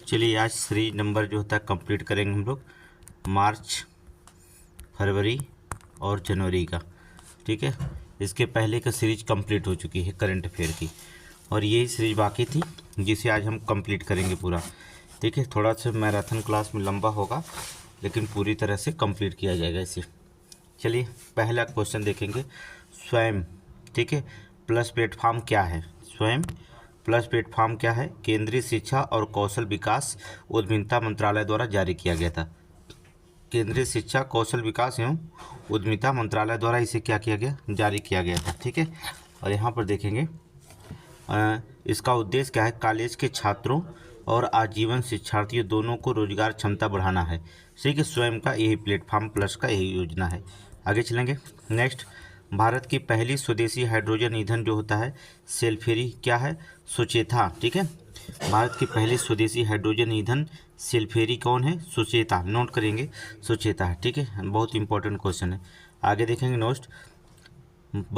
चलिए आज series number जो होता है कंप्लीट करेंगे हम लोग मार्च, फरवरी और जनवरी का। ठीक है, इसके पहले का सीरीज कंप्लीट हो चुकी है करंट अफेयर की, और यही सीरीज बाकी थी जिसे आज हम कंप्लीट करेंगे पूरा। ठीक है, थोड़ा सा मैराथन क्लास में लंबा होगा लेकिन पूरी तरह से कंप्लीट किया जाएगा इसे। चलिए पहला क्वेश्चन देखेंगे। स्वयं, ठीक है, प्लस प्लेटफॉर्म क्या है? स्वयं प्लस प्लेटफॉर्म क्या है? केंद्रीय शिक्षा और कौशल विकास उद्यमिता मंत्रालय द्वारा जारी किया गया था। केंद्रीय शिक्षा, कौशल विकास एवं उद्यमिता मंत्रालय द्वारा इसे क्या किया गया? जारी किया गया था। ठीक है, और यहाँ पर देखेंगे इसका उद्देश्य क्या है? कॉलेज के छात्रों और आजीवन शिक्षार्थियों दोनों को रोजगार क्षमता बढ़ाना है। ठीक है, स्वयं का यही प्लेटफॉर्म प्लस का यही योजना है। आगे चलेंगे। नेक्स्ट, भारत की पहली स्वदेशी हाइड्रोजन ईंधन जो होता है सेल्फेरी क्या है? सुचेता। ठीक है, भारत की पहली स्वदेशी हाइड्रोजन ईंधन सेल्फेरी कौन है? सुचेता। नोट करेंगे, सुचेता है। ठीक है, बहुत इंपॉर्टेंट क्वेश्चन है। आगे देखेंगे। नेक्स्ट,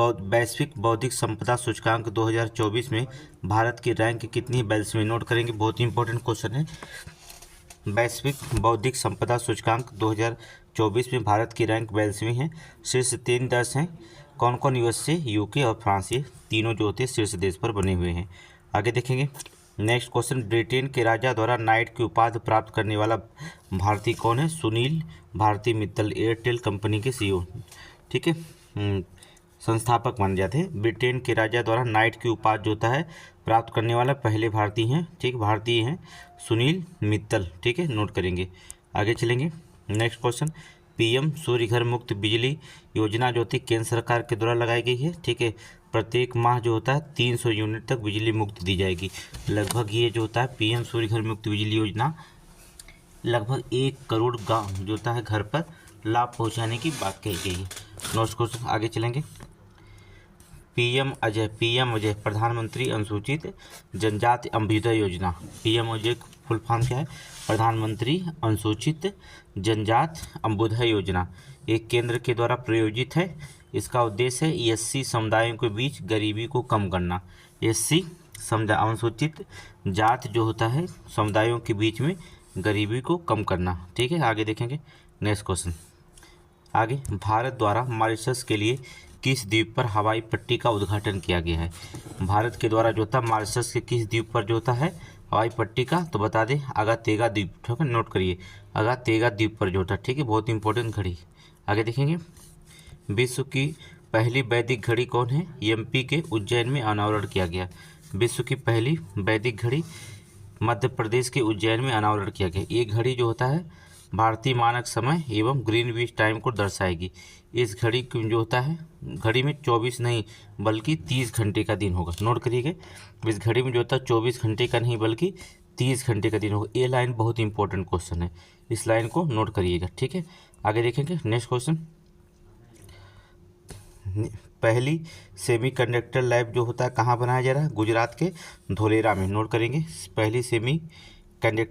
वैश्विक बौद्धिक संपदा सूचकांक 2024 में भारत की रैंक कितनी? 42वीं। नोट करेंगे, बहुत इंपॉर्टेंट क्वेश्चन है। वैश्विक बौद्धिक संपदा सूचकांक 2024 में भारत की रैंक 42वीं है। शीर्ष 3 देश हैं। कौन कौन? यूएसए, यूके और फ्रांस। ये तीनों जो होते हैं शीर्ष देश पर बने हुए हैं। आगे देखेंगे। नेक्स्ट क्वेश्चन, ब्रिटेन के राजा द्वारा नाइट की उपाधि प्राप्त करने वाला भारतीय कौन है? सुनील भारती मित्तल, एयरटेल कंपनी के सीईओ। ठीक है, संस्थापक माने जाते हैं। ब्रिटेन के राजा द्वारा नाइट की उपाधि जो होता है प्राप्त करने वाला पहले भारतीय हैं। ठीक, भारतीय हैं सुनील मित्तल। ठीक है, नोट करेंगे। आगे चलेंगे। नेक्स्ट क्वेश्चन, पीएम सूर्य घर मुफ्त बिजली योजना जो होती है केंद्र सरकार के द्वारा लगाई गई है। ठीक है, प्रत्येक माह जो होता है 300 यूनिट तक बिजली मुफ्त दी जाएगी। लगभग ये जो होता है पीएम सूर्य घर मुफ्त बिजली योजना लगभग 1 करोड़ गाँव जो होता है घर पर लाभ पहुँचाने की बात कही गई है। नेक्स्ट क्वेश्चन, आगे चलेंगे। पीएम अजय प्रधानमंत्री अनुसूचित जनजाति अभ्युदय योजना। पीएम अजय फुल फॉर्म क्या है? प्रधानमंत्री अनुसूचित जनजाति अभ्युदय योजना। एक केंद्र के द्वारा प्रायोजित है। इसका उद्देश्य है एससी समुदायों के बीच गरीबी को कम करना। एससी समुदाय, अनुसूचित जाति जो होता है समुदायों के बीच में गरीबी को कम करना। ठीक है, आगे देखेंगे। नेक्स्ट क्वेश्चन, आगे भारत द्वारा मॉरिशस के लिए किस द्वीप पर हवाई पट्टी का उद्घाटन किया गया है? भारत के द्वारा जो होता है मॉरिशस के किस द्वीप पर जो होता है हवाई पट्टी का, तो बता दें अगातेगा द्वीप। ठीक है, नोट करिए, अगातेगा द्वीप पर जो होता है। ठीक है, बहुत इंपॉर्टेंट घड़ी। आगे देखेंगे। विश्व की पहली वैदिक घड़ी कौन है? एमपी के उज्जैन में अनावरण किया गया। विश्व की पहली वैदिक घड़ी मध्य प्रदेश के उज्जैन में अनावरण किया गया। ये घड़ी जो होता है भारतीय मानक समय एवं ग्रीनविच टाइम को दर्शाएगी। इस घड़ी जो होता है घड़ी में 24 नहीं बल्कि 30 घंटे का दिन होगा। नोट करिएगा, इस घड़ी में जो होता है 24 घंटे का नहीं बल्कि 30 घंटे का दिन होगा। ये लाइन बहुत इंपॉर्टेंट क्वेश्चन है, इस लाइन को नोट करिएगा। ठीक है, आगे देखेंगे। नेक्स्ट क्वेश्चन, पहली सेमीकंडक्टर लैब जो होता है कहाँ बनाया जा रहा है? गुजरात के धोलेरा में। नोट करेंगे, पहली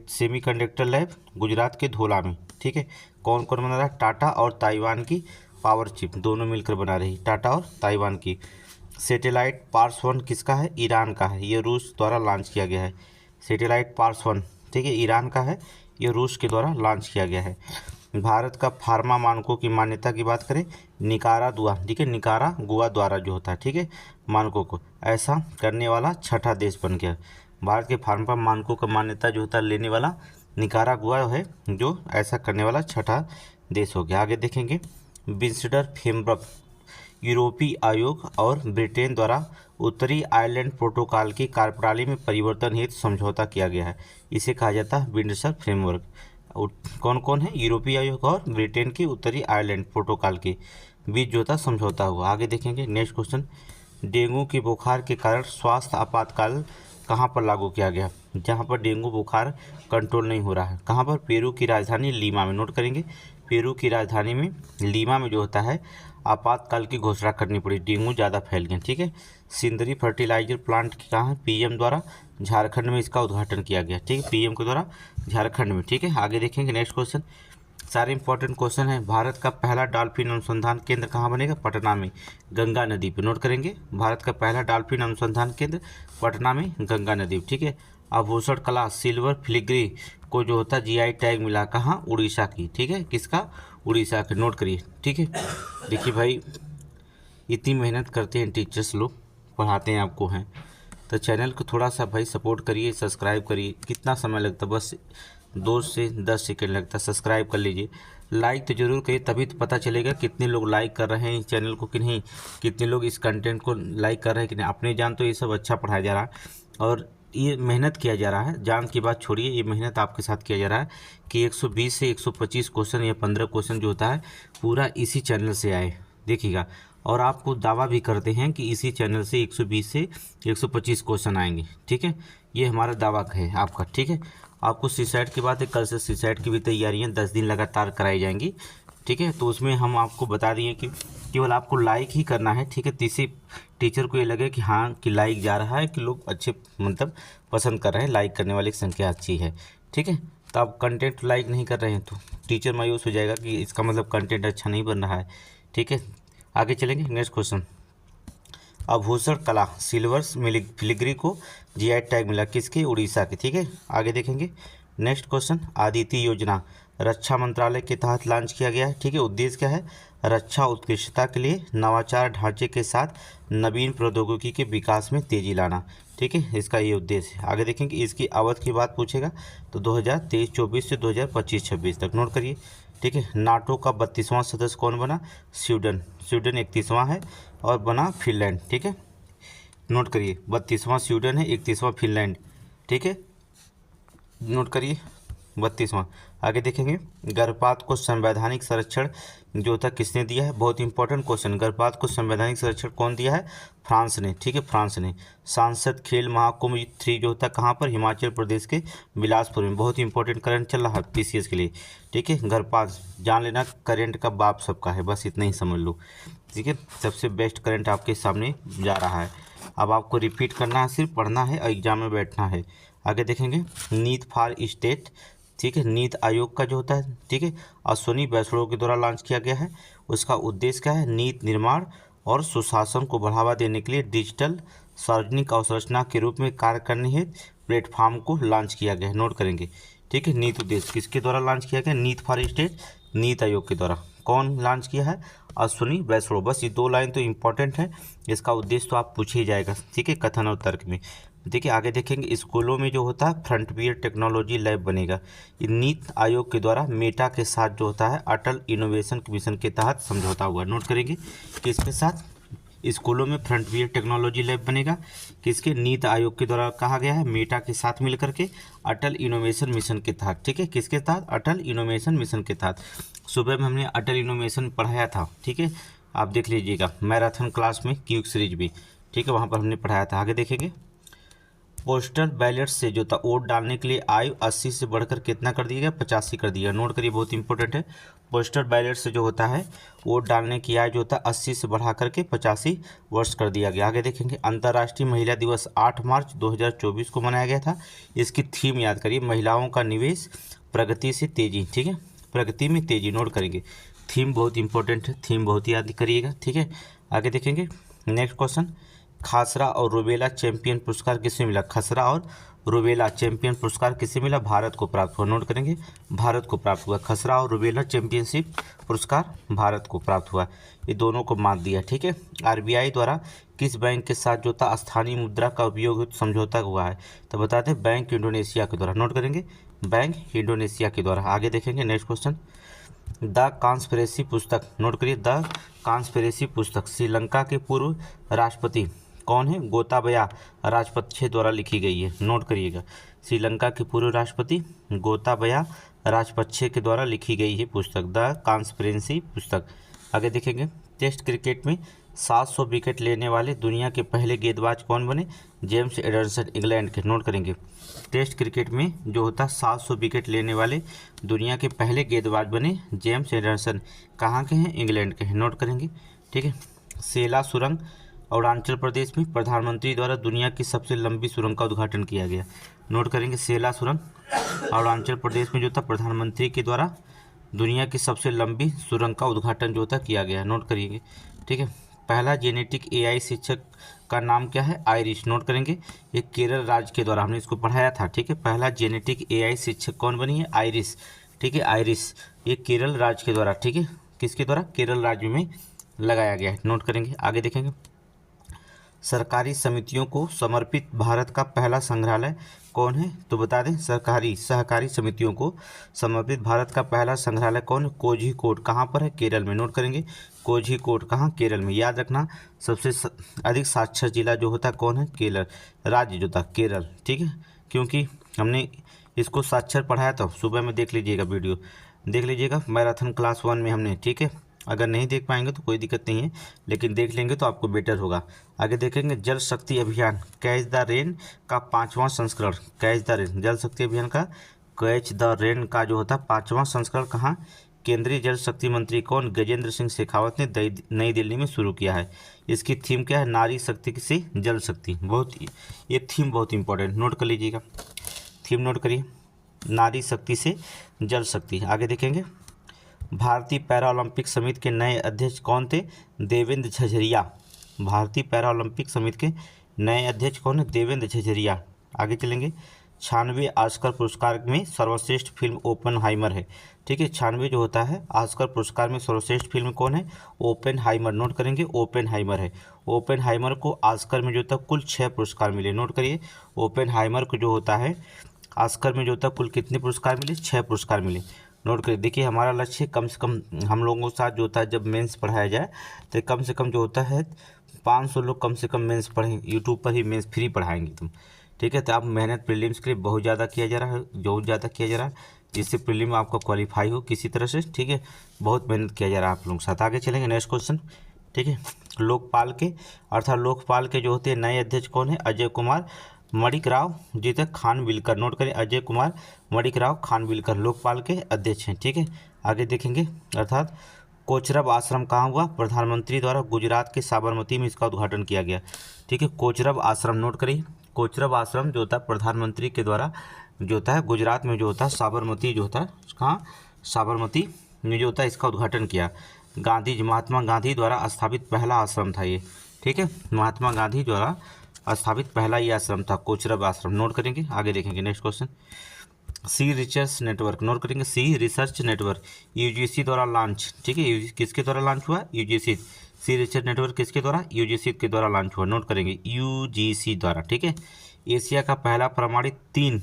सेमीकंडक्टर लैब गुजरात के धोला में। ठीक है, कौन कौन बना रहा है? टाटा और ताइवान की पावर चिप दोनों मिलकर बना रही, टाटा और ताइवान की। सैटेलाइट पार्स 1 किसका है? ईरान का है, ये रूस द्वारा लॉन्च किया गया है। सैटेलाइट पार्स 1 ठीक है ईरान का है, ये रूस के द्वारा लॉन्च किया गया है। भारत का फार्मा मानकों की मान्यता की बात करें निकारागुआ, ठीक है, निकारागुआ द्वारा जो होता है, ठीक है, मानकों को ऐसा करने वाला छठा देश बन गया। भारत के फार्मा मानकों का मान्यता जो होता है लेने वाला निकारागुआ है, जो ऐसा करने वाला छठा देश हो गया। आगे देखेंगे। विंसडर फ्रेमवर्क यूरोपीय आयोग और ब्रिटेन द्वारा उत्तरी आयरलैंड प्रोटोकॉल की कार्यप्रणाली में परिवर्तन हेतु समझौता किया गया है। इसे कहा जाता है विंडसर फ्रेमवर्क। कौन कौन है? यूरोपीय आयोग और ब्रिटेन की उत्तरी आयरलैंड प्रोटोकॉल के बीच जो था समझौता हुआ। आगे देखेंगे। नेक्स्ट क्वेश्चन, डेंगू के बुखार के कारण स्वास्थ्य आपातकाल कहाँ पर लागू किया गया? जहाँ पर डेंगू बुखार कंट्रोल नहीं हो रहा है। कहाँ पर? पेरू की राजधानी लीमा में। नोट करेंगे, पेरू की राजधानी में लीमा में जो होता है आपातकाल की घोषणा करनी पड़ी, डेंगू ज़्यादा फैल गया। ठीक है, सिंदरी फर्टिलाइजर प्लांट कहाँ है? पीएम द्वारा झारखंड में इसका उद्घाटन किया गया। ठीक है, पीएम के द्वारा झारखंड में। ठीक है, आगे देखेंगे। नेक्स्ट क्वेश्चन, सारे इंपॉर्टेंट क्वेश्चन है। भारत का पहला डॉल्फिन अनुसंधान केंद्र कहाँ बनेगा? पटना में, गंगा नदी पर। नोट करेंगे, भारत का पहला डॉल्फिन अनुसंधान केंद्र पटना में, गंगा नदी। ठीक है, आभूषण कला सिल्वर फिलिग्री को जो होता है जीआई टैग मिला, कहाँ, उड़ीसा की, ठीक है, किसका, उड़ीसा के, नोट करिए, ठीक है। देखिए भाई इतनी मेहनत करते हैं टीचर्स लोग, पढ़ाते हैं आपको हैं, तो चैनल को थोड़ा सा भाई सपोर्ट करिए, सब्सक्राइब करिए। कितना समय लगता है, बस 2 से 10 सेकंड लगता है, सब्सक्राइब कर लीजिए, लाइक तो ज़रूर करिए, तभी तो पता चलेगा कितने लोग लाइक कर रहे हैं इस चैनल को कि नहीं, कितने लोग इस कंटेंट को लाइक कर रहे हैं कि नहीं। अपने जान तो ये सब अच्छा पढ़ाया जा रहा है और ये मेहनत किया जा रहा है, जान की बात छोड़िए, ये मेहनत आपके साथ किया जा रहा है कि 120 से 125 क्वेश्चन या 15 क्वेश्चन जो होता है पूरा इसी चैनल से आए, देखिएगा। और आपको दावा भी करते हैं कि इसी चैनल से 120 से 125 क्वेश्चन आएंगे, ठीक है, ये हमारा दावा है आपका, ठीक है। आपको सीसैट की बात है, कल से सीसैट की भी तैयारियां 10 दिन लगातार कराई जाएंगी, ठीक है। तो उसमें हम आपको बता दिए कि केवल आपको लाइक ही करना है, ठीक है। तीसरे टीचर को ये लगे कि हाँ कि लाइक जा रहा है, कि लोग अच्छे मतलब पसंद कर रहे हैं, लाइक करने वाली की संख्या अच्छी है, ठीक है। तो आप कंटेंट लाइक नहीं कर रहे हैं तो टीचर मायूस हो जाएगा कि इसका मतलब कंटेंट अच्छा नहीं बन रहा है, ठीक है। आगे चलेंगे, नेक्स्ट क्वेश्चन। आभूषण कला सिल्वर फिलिग्री को जीआई टैग मिला, किसके, उड़ीसा के, ठीक है। आगे देखेंगे नेक्स्ट क्वेश्चन। आदित्य योजना रक्षा मंत्रालय के तहत लॉन्च किया गया है, ठीक है। उद्देश्य क्या है, रक्षा उत्कृष्टता के लिए नवाचार ढांचे के साथ नवीन प्रौद्योगिकी के विकास में तेजी लाना, ठीक है, इसका ये उद्देश्य है। आगे देखेंगे इसकी अवधि की बात पूछेगा तो 2023-24 से 2025-26 तक, नोट करिए, ठीक है। नाटो का 32वां सदस्य कौन बना, स्वीडन, स्वीडन 31वां है और बना फिनलैंड, ठीक है, नोट करिए, 32वां स्वीडन है, 31वां फिनलैंड, ठीक है, नोट करिए, 32वां। आगे देखेंगे गर्भपात को संवैधानिक संरक्षण जो होता है किसने दिया है, बहुत इंपॉर्टेंट क्वेश्चन, गर्भपात को संवैधानिक संरक्षण कौन दिया है, फ्रांस ने, ठीक है, फ्रांस ने। सांसद खेल महाकुंभ 3 जो होता है कहाँ पर, हिमाचल प्रदेश के बिलासपुर में, बहुत इंपॉर्टेंट करंट चल रहा है पीसीएस के लिए, ठीक है। गर्भपात जान लेना, करंट का बाप सबका है, बस इतना ही समझ लो, ठीक है, सबसे बेस्ट करंट आपके सामने जा रहा है। अब आपको रिपीट करना है, सिर्फ पढ़ना है और एग्जाम में बैठना है। आगे देखेंगे नीट फॉर स्टेट, ठीक है, नीति आयोग का जो होता है, ठीक है, अश्विनी वैष्णव के द्वारा लॉन्च किया गया है। उसका उद्देश्य क्या है, नीति निर्माण और सुशासन को बढ़ावा देने के लिए डिजिटल सार्वजनिक अवसंरचना के रूप में कार्य करने हेतु प्लेटफॉर्म को लॉन्च किया गया है, नोट करेंगे, ठीक है। नीति उद्देश्य किसके द्वारा लॉन्च किया गया, नीति फॉर स्टेट, नीति आयोग के द्वारा। कौन लॉन्च किया है, अश्विनी वैष्णव। बस ये 2 लाइन तो इंपॉर्टेंट है, इसका उद्देश्य तो आप पूछे ही जाएगा, ठीक है, कथन और तर्क में। देखिए आगे देखेंगे स्कूलों में जो होता है फ्रंटवियर टेक्नोलॉजी लैब बनेगा, ये नीति आयोग के द्वारा मेटा के साथ जो होता है अटल इनोवेशन मिशन के तहत समझौता हुआ, नोट करेंगे किसके साथ, स्कूलों में फ्रंटवियर टेक्नोलॉजी लैब बनेगा, किसके, नीति आयोग के द्वारा कहा गया है, मेटा के साथ मिलकर के अटल इनोवेशन मिशन के तहत, ठीक है, किसके तहत, अटल इनोवेशन मिशन के तहत। सुबह में हमने अटल इनोवेशन पढ़ाया था, ठीक है, आप देख लीजिएगा मैराथन क्लास में क्यूक सीरीज भी, ठीक है, वहाँ पर हमने पढ़ाया था। आगे देखेंगे पोस्टल बैलेट से जो था वोट डालने के लिए आयु 80 से बढ़कर कितना कर दिया गया, 85 कर दिया, नोट करिए, बहुत इंपॉर्टेंट है। पोस्टल बैलेट से जो होता है वोट डालने की आयु जो होता है 80 से बढ़ा करके 85 वर्ष कर दिया गया। आगे देखेंगे अंतर्राष्ट्रीय महिला दिवस 8 मार्च 2024 को मनाया गया था। इसकी थीम याद करिए, महिलाओं का निवेश प्रगति से तेजी, ठीक है, प्रगति में तेजी, नोट करेंगे, थीम बहुत इंपॉर्टेंट है, थीम बहुत याद करिएगा, ठीक है। आगे देखेंगे नेक्स्ट क्वेश्चन, खसरा और रूबेला चैंपियन पुरस्कार किसे मिला, खसरा और रूबेला चैंपियन पुरस्कार किसे मिला, भारत को प्राप्त हुआ, नोट करेंगे, भारत को प्राप्त हुआ, खसरा और रूबेला चैंपियनशिप पुरस्कार भारत को प्राप्त हुआ, ये दोनों को मात दिया, ठीक है। आरबीआई द्वारा किस बैंक के साथ जो था स्थानीय मुद्रा का उपयोग समझौता हुआ है, तो बताते हैं बैंक इंडोनेशिया के द्वारा, नोट करेंगे, बैंक इंडोनेशिया के द्वारा। आगे देखेंगे नेक्स्ट क्वेश्चन, द कॉन्स्पिरेसी पुस्तक, नोट करिए, द कॉन्स्पिरेसी पुस्तक श्रीलंका के पूर्व राष्ट्रपति कौन है, गोताबया राजपक्षे द्वारा लिखी गई है, नोट करिएगा, श्रीलंका के पूर्व राष्ट्रपति गोताबया राजपक्षे के द्वारा लिखी गई है पुस्तक, द कॉन्स्पिरेसी पुस्तक। आगे देखेंगे टेस्ट क्रिकेट में 700 विकेट लेने वाले दुनिया के पहले गेंदबाज कौन बने, जेम्स एंडरसन, इंग्लैंड के, नोट करेंगे, टेस्ट क्रिकेट में जो होता है 700 विकेट लेने वाले दुनिया के पहले गेंदबाज बने जेम्स एंडरसन, कहाँ के हैं, इंग्लैंड के हैं, नोट करेंगे, ठीक है। सेला सुरंग अरुणाचल प्रदेश में प्रधानमंत्री द्वारा दुनिया की सबसे लंबी सुरंग का उद्घाटन किया गया, नोट करेंगे, सेला सुरंग अरुणाचल प्रदेश में जो था प्रधानमंत्री के द्वारा दुनिया की सबसे लंबी सुरंग का उद्घाटन जो था किया गया, नोट करिएगा, ठीक है। पहला जेनेटिक एआई शिक्षक का नाम क्या है? आइरिश। नोट करेंगे, ये केरल राज्य के द्वारा हमने इसको पढ़ाया था। ठीक है, पहला जेनेटिक एआई शिक्षक कौन बनी है? आइरिश। ठीक है, आइरिश, ये केरल राज्य के द्वारा, ठीक है, किसके द्वारा? केरल राज्य में लगाया गया है। नोट करेंगे, आगे देखेंगे। सरकारी समितियों को समर्पित भारत का पहला संग्रहालय कौन है? तो बता दें, सहकारी समितियों को समर्पित भारत का पहला संग्रहालय कौन है? कोझीकोड। कहाँ पर है? केरल में। नोट करेंगे, कोझीकोड कहाँ? केरल में। याद रखना, सबसे अधिक साक्षर जिला जो होता है कौन है? केरल राज्य जो था, केरल। ठीक है, क्योंकि हमने इसको साक्षर पढ़ाया था, सुबह में देख लीजिएगा, वीडियो देख लीजिएगा, मैराथन क्लास 1 में हमने। ठीक है, अगर नहीं देख पाएंगे तो कोई दिक्कत नहीं है, लेकिन देख लेंगे तो आपको बेटर होगा। आगे देखेंगे, जल शक्ति अभियान कैच द रेन का 5वां संस्करण। कैच द रेन, जल शक्ति अभियान का कैच द रेन का जो होता है 5वां संस्करण कहाँ? केंद्रीय जल शक्ति मंत्री कौन? गजेंद्र सिंह शेखावत ने नई दिल्ली में शुरू किया है। इसकी थीम क्या है? नारी शक्ति से जल शक्ति। ये थीम बहुत इंपॉर्टेंट, नोट कर लीजिएगा, थीम नोट करिए, नारी शक्ति से जल शक्ति। आगे देखेंगे, भारतीय पैरा ओलंपिक समिति के नए अध्यक्ष कौन थे? देवेंद्र झझरिया। भारतीय पैरा ओलंपिक समिति के नए अध्यक्ष कौन है? देवेंद्र झझरिया। आगे चलेंगे, 96 ऑस्कर पुरस्कार में सर्वश्रेष्ठ फिल्म ओपेनहाइमर है। ठीक है, 96 जो होता है ऑस्कर पुरस्कार में सर्वश्रेष्ठ फिल्म कौन है? ओपेनहाइमर। नोट करेंगे, ओपेनहाइमर है। ओपेनहाइमर को ऑस्कर में जो होता है कुल 6 पुरस्कार मिले। नोट करिए, ओपेनहाइमर को जो होता है ऑस्कर में जो होता है कुल कितने पुरस्कार मिले? 6 पुरस्कार मिले। नोट करिए। देखिए, हमारा लक्ष्य कम से कम हम लोगों के साथ जो होता है जब मेंस पढ़ाया जाए तो कम से कम जो होता है 500 लोग कम से कम मेंस पढ़ें। यूट्यूब पर ही मेंस फ्री पढ़ाएंगे तुम। ठीक है, तो आप मेहनत प्रीलिम्स के लिए बहुत ज़्यादा किया जा रहा है, बहुत ज़्यादा किया जा रहा है, जिससे प्रीलिम आपका क्वालिफाई हो किसी तरह से। ठीक है, बहुत मेहनत किया जा रहा है आप लोगों के साथ। आगे चलेंगे, नेक्स्ट क्वेश्चन। ठीक है, लोकपाल के अर्थात लोकपाल के जो होते हैं नए अध्यक्ष कौन है? अजय कुमार मणिकराव जी थे खानविलकर। नोट करें, अजय कुमार मणिकराव खानविलकर लोकपाल के अध्यक्ष हैं। ठीक है, आगे देखेंगे, अर्थात कोचरब आश्रम कहाँ हुआ? प्रधानमंत्री द्वारा गुजरात के साबरमती में इसका उद्घाटन किया गया। ठीक है, कोचरब आश्रम, नोट करिए, कोचरब आश्रम जो होता है प्रधानमंत्री के द्वारा जो होता है गुजरात में जो होता है साबरमती जो होता है, कहाँ? साबरमती में जो होता है इसका उद्घाटन किया। महात्मा गांधी द्वारा स्थापित पहला आश्रम था ये। ठीक है, महात्मा गांधी द्वारा स्थापित पहला ये आश्रम था, कोचरब आश्रम। नोट करेंगे, आगे देखेंगे, नेक्स्ट क्वेश्चन। सी रिसर्च नेटवर्क, नोट करेंगे, सी रिसर्च नेटवर्क यूजीसी द्वारा लॉन्च। ठीक है, किसके द्वारा लॉन्च हुआ? यूजीसी। सी रिसर्च नेटवर्क किसके द्वारा? यूजीसी के द्वारा लॉन्च हुआ। नोट करेंगे, यूजीसी द्वारा। ठीक है, एशिया का पहला प्रमाणित 3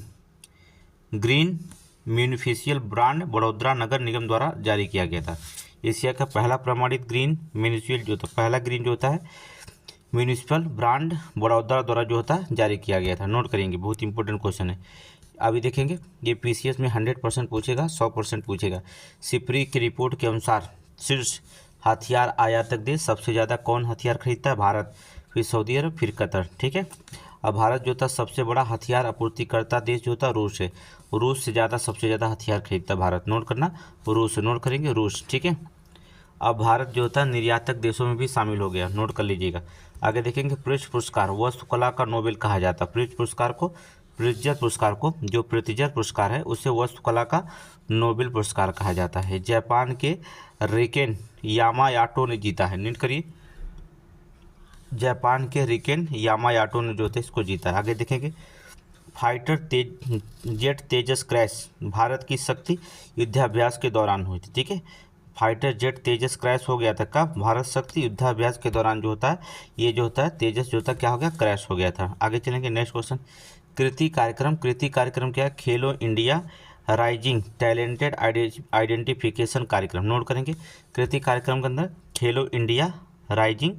ग्रीन म्यूनिफिशियल ब्रांड बड़ौदा नगर निगम द्वारा जारी किया गया था। एशिया का पहला प्रमाणित ग्रीन म्यूनिसिपल जो था, पहला ग्रीन जो होता है म्यूनिसिपल ब्रांड बड़ौदा द्वारा जो होता है जारी किया गया था। नोट करेंगे, बहुत इंपॉर्टेंट क्वेश्चन है। अभी देखेंगे, ये पीसीएस में 100% पूछेगा, 100% पूछेगा। सिप्री की रिपोर्ट के अनुसार शीर्ष हथियार आयातक देश सबसे ज़्यादा कौन हथियार खरीदता है? भारत, फिर सऊदी अरब, फिर कतर। ठीक है, अब भारत जो था सबसे बड़ा हथियार आपूर्तिकर्ता देश जो था रूस है। रूस से ज़्यादा सबसे ज़्यादा हथियार खरीदता भारत। नोट करना, रूस, नोट करेंगे, रूस। ठीक है, अब भारत जो होता है निर्यातक देशों में भी शामिल हो गया। नोट कर लीजिएगा। आगे देखेंगे, प्रिट्ज पुरस्कार वास्तुकला का नोबेल कहा जाता है। प्रिट्ज पुरस्कार को, प्रिट्जर पुरस्कार को, जो प्रिट्जर पुरस्कार है उसे वास्तुकला का नोबेल पुरस्कार कहा जाता है। जापान के रिकेन यामायाटो ने जीता है। नोट करिए, जापान के रिकेन यामायाटो ने जो थे इसको जीता है। आगे देखेंगे, फाइटर जेट तेजस क्रैश भारत की शक्ति युद्धाभ्यास के दौरान हुई थी। ठीक है, फाइटर जेट तेजस क्रैश हो गया था कब? भारत शक्ति युद्धाभ्यास के दौरान जो होता है ये जो होता है तेजस जो होता है क्या हो गया? क्रैश हो गया था। आगे चलेंगे, नेक्स्ट क्वेश्चन। कृति कार्यक्रम, कृति कार्यक्रम क्या है? खेलो इंडिया राइजिंग टैलेंटेड आइडेंटिफिकेशन कार्यक्रम। नोट करेंगे, कृति कार्यक्रम के अंदर खेलो इंडिया राइजिंग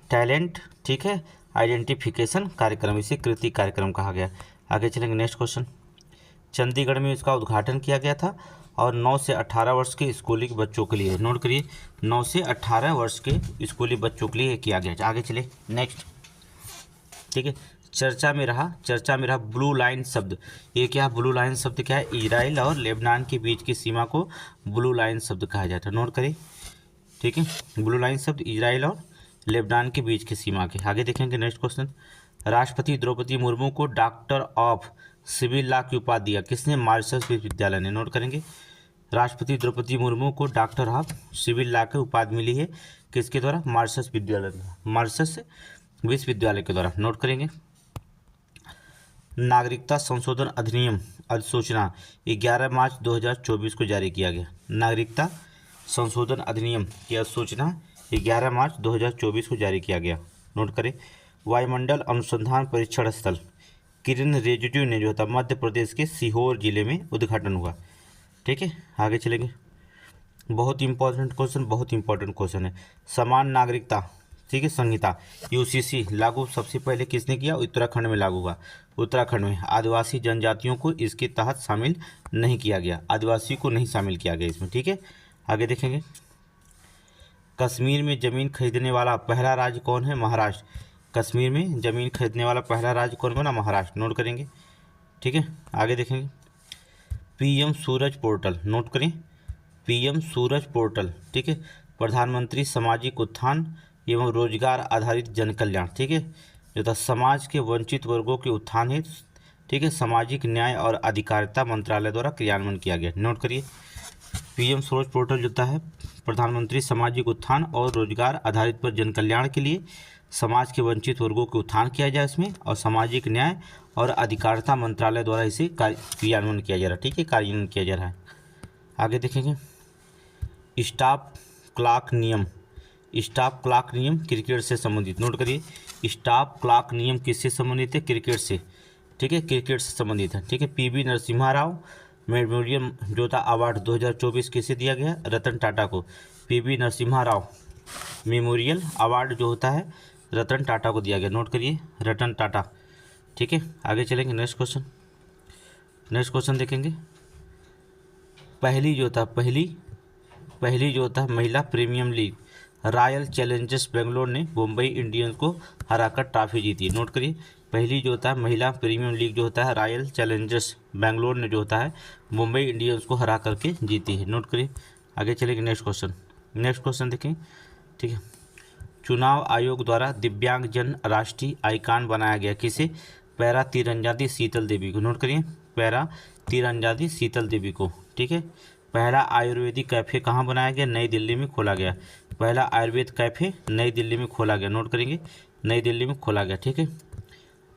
टैलेंट, ठीक है, आइडेंटिफिकेशन कार्यक्रम, इसे कृति कार्यक्रम कहा गया। आगे चलेंगे, नेक्स्ट क्वेश्चन। चंडीगढ़ में इसका उद्घाटन किया गया था और 9 से 18 वर्ष के स्कूली बच्चों के लिए। नोट करिए, 9 से 18 वर्ष के स्कूली बच्चों के लिए किया गया। आगे चले, नेक्स्ट। ठीक है, चर्चा में रहा ब्लू लाइन शब्द। ये क्या ब्लू लाइन शब्द क्या है? इजराइल और लेबनान के बीच की सीमा को ब्लू लाइन शब्द कहा जाता है। नोट करिए, ठीक है, ब्लू लाइन शब्द इजराइल और लेबनान के बीच की सीमा के। आगे देखेंगे, नेक्स्ट क्वेश्चन। राष्ट्रपति द्रौपदी मुर्मू को डॉक्टर ऑफ सिविल लॉ की उपाधि दिया किसने? मॉरिशस विश्वविद्यालय ने। नोट करेंगे, राष्ट्रपति द्रौपदी मुर्मू को डॉक्टर ऑफ सिविल लॉ की उपाधि मिली है किसके द्वारा? मॉरिशस विद्यालय द्वारा, मॉरिशस विश्वविद्यालय के द्वारा। नोट करेंगे। नागरिकता संशोधन अधिनियम अधिसूचना 11 मार्च 2024 को जारी किया गया। नागरिकता संशोधन अधिनियम की अधिसूचना 11 मार्च 2024 को जारी किया गया। नोट करें। वायुमंडल अनुसंधान परीक्षण स्थल किरण रिजिजू ने जो था मध्य प्रदेश के सीहोर जिले में उद्घाटन हुआ। ठीक है, आगे चलेंगे। बहुत इंपॉर्टेंट क्वेश्चन, बहुत इंपॉर्टेंट क्वेश्चन है। समान नागरिकता, ठीक है, संहिता यूसीसी लागू सबसे पहले किसने किया? उत्तराखंड में लागू हुआ। उत्तराखंड में आदिवासी जनजातियों को इसके तहत शामिल नहीं किया गया, आदिवासी को नहीं शामिल किया गया इसमें। ठीक है, आगे देखेंगे। कश्मीर में ज़मीन खरीदने वाला पहला राज्य कौन है? महाराष्ट्र। कश्मीर में ज़मीन खरीदने वाला पहला राज्य कौन बना? महाराष्ट्र। नोट करेंगे। ठीक है, आगे देखेंगे। पीएम सूरज पोर्टल, नोट करें। पीएम सूरज पोर्टल, ठीक है, प्रधानमंत्री सामाजिक उत्थान एवं रोजगार आधारित जन कल्याण, ठीक है, जो था समाज के वंचित वर्गों के उत्थान हेतु, ठीक है, सामाजिक न्याय और अधिकारिता मंत्रालय द्वारा क्रियान्वयन किया गया। नोट करिए। पीएम सूरज पोर्टल जो है प्रधानमंत्री सामाजिक उत्थान और रोजगार आधारित पर जन कल्याण के लिए समाज के वंचित वर्गों के उत्थान किया जाए इसमें, और सामाजिक न्याय और अधिकारिता मंत्रालय द्वारा इसे क्रियान्वयन किया जा रहा है। ठीक है, कार्यान्वयन किया जा रहा है। आगे देखेंगे। स्टॉप क्लॉक नियम, स्टॉप क्लॉक नियम क्रिकेट से संबंधित। नोट करिए। स्टॉप क्लॉक नियम किससे संबंधित है? क्रिकेट से। ठीक है, क्रिकेट से संबंधित है। ठीक है, पीवी नरसिम्हा राव मेमोरियल जो था अवार्ड 2024 किसे दिया गया? रतन टाटा को। PV Narasimha Rao memorial award जो होता है रतन टाटा को दिया गया। नोट करिए, रतन टाटा। ठीक है, आगे चलेंगे। नेक्स्ट क्वेश्चन देखेंगे। पहली जो था महिला premium league royal Challengers Bangalore ने मुंबई इंडियंस को हराकर ट्रॉफी जीती है। नोट करिए। पहली जो होता है महिला प्रीमियम लीग जो होता है रॉयल चैलेंजर्स बेंगलोर ने जो होता है मुंबई इंडियंस को हरा करके जीती है। नोट करिए, आगे चलेंगे। नेक्स्ट क्वेश्चन देखें। ठीक है, चुनाव आयोग द्वारा दिव्यांगजन राष्ट्रीय आइकॉन बनाया गया किसे? पैरा तीरंदाजी शीतल देवी को। नोट करिए, पैरा तीरंदाजी शीतल देवी को। ठीक है, पहला आयुर्वेदिक कैफ़े कहाँ बनाया गया? नई दिल्ली में खोला गया। पहला आयुर्वेद कैफ़े नई दिल्ली में खोला गया। नोट करेंगे, नई दिल्ली में खोला गया। ठीक है,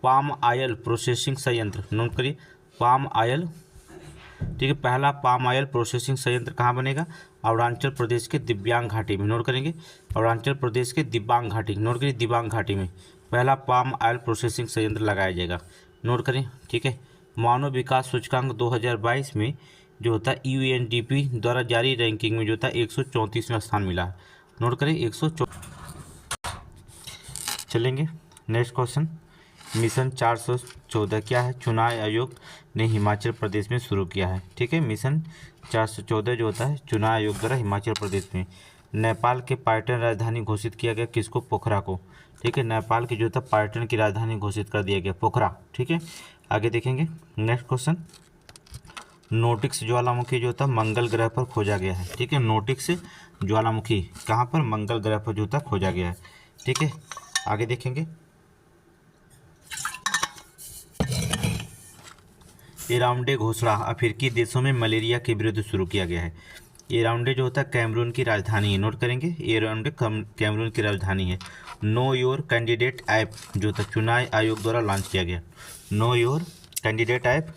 पाम ऑयल प्रोसेसिंग संयंत्र, नोट करिए, पाम ऑयल। ठीक है, पहला पाम ऑयल प्रोसेसिंग संयंत्र कहाँ बनेगा? अरुणाचल प्रदेश के दिव्यांग घाटी में। नोट करेंगे, अरुणाचल प्रदेश के दिबांग घाटी। नोट करिए, दिबांग घाटी में पहला पाम ऑयल प्रोसेसिंग संयंत्र लगाया जाएगा। नोट करें। ठीक है, मानव विकास सूचकांक 2022 में जो होता है यूएनडीपी द्वारा जारी रैंकिंग में जो था 134वां स्थान मिला है। नोट करें, 134। चलेंगे। Next question. मिशन 414 क्या है? चुनाव आयोग ने हिमाचल प्रदेश में शुरू किया है। ठीक है, मिशन 414 जो होता है चुनाव आयोग द्वारा हिमाचल प्रदेश में। नेपाल के पर्यटन राजधानी घोषित किया गया किसको? पोखरा को। ठीक है, नेपाल की जो था पर्यटन की राजधानी घोषित कर दिया गया पोखरा। ठीक है, आगे देखेंगे। Next question. नोटिक्स ज्वालामुखी जो था मंगल ग्रह पर खोजा गया है। ठीक है, नोटिक्स ज्वालामुखी कहाँ पर? मंगल ग्रह पर जो था खोजा गया है। ठीक है, आगे देखेंगे। एराउंडे घोषणा अफ्रीकी देशों में मलेरिया के विरुद्ध शुरू किया गया है। एराउंडे जो होता है कैमरून की राजधानी है। नोट करेंगे, एराउंडे कैमरून की राजधानी है। नो योर कैंडिडेट ऐप जो था चुनाव आयोग द्वारा लॉन्च किया गया। नो योर कैंडिडेट ऐप,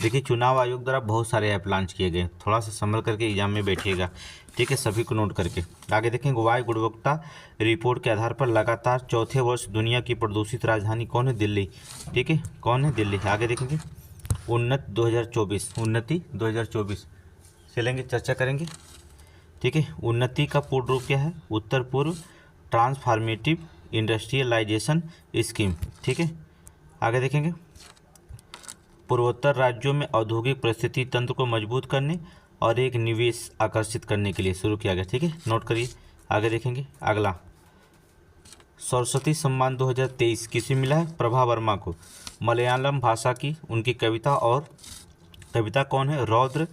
देखिए चुनाव आयोग द्वारा बहुत सारे ऐप लॉन्च किए गए, थोड़ा सा संभल करके एग्जाम में बैठिएगा। ठीक है, सभी को नोट करके। आगे देखेंगे। वायु गुणवत्ता रिपोर्ट के आधार पर लगातार चौथे वर्ष दुनिया की प्रदूषित राजधानी कौन है? दिल्ली। ठीक है, कौन है? दिल्ली। आगे देखेंगे। उन्नति 2024 चलेंगे, चर्चा करेंगे। ठीक है, उन्नति का पूर्ण रूप क्या है? उत्तर पूर्व ट्रांसफॉर्मेटिव इंडस्ट्रियलाइजेशन स्कीम। ठीक है, आगे देखेंगे। पूर्वोत्तर राज्यों में औद्योगिक परिस्थिति तंत्र को मजबूत करने और एक निवेश आकर्षित करने के लिए शुरू किया गया। ठीक है, नोट करिए। आगे देखेंगे। अगला, सरस्वती सम्मान 2023 किसे मिला है? प्रभा वर्मा को। मलयालम भाषा की उनकी कविता, और कविता कौन है? रौद्र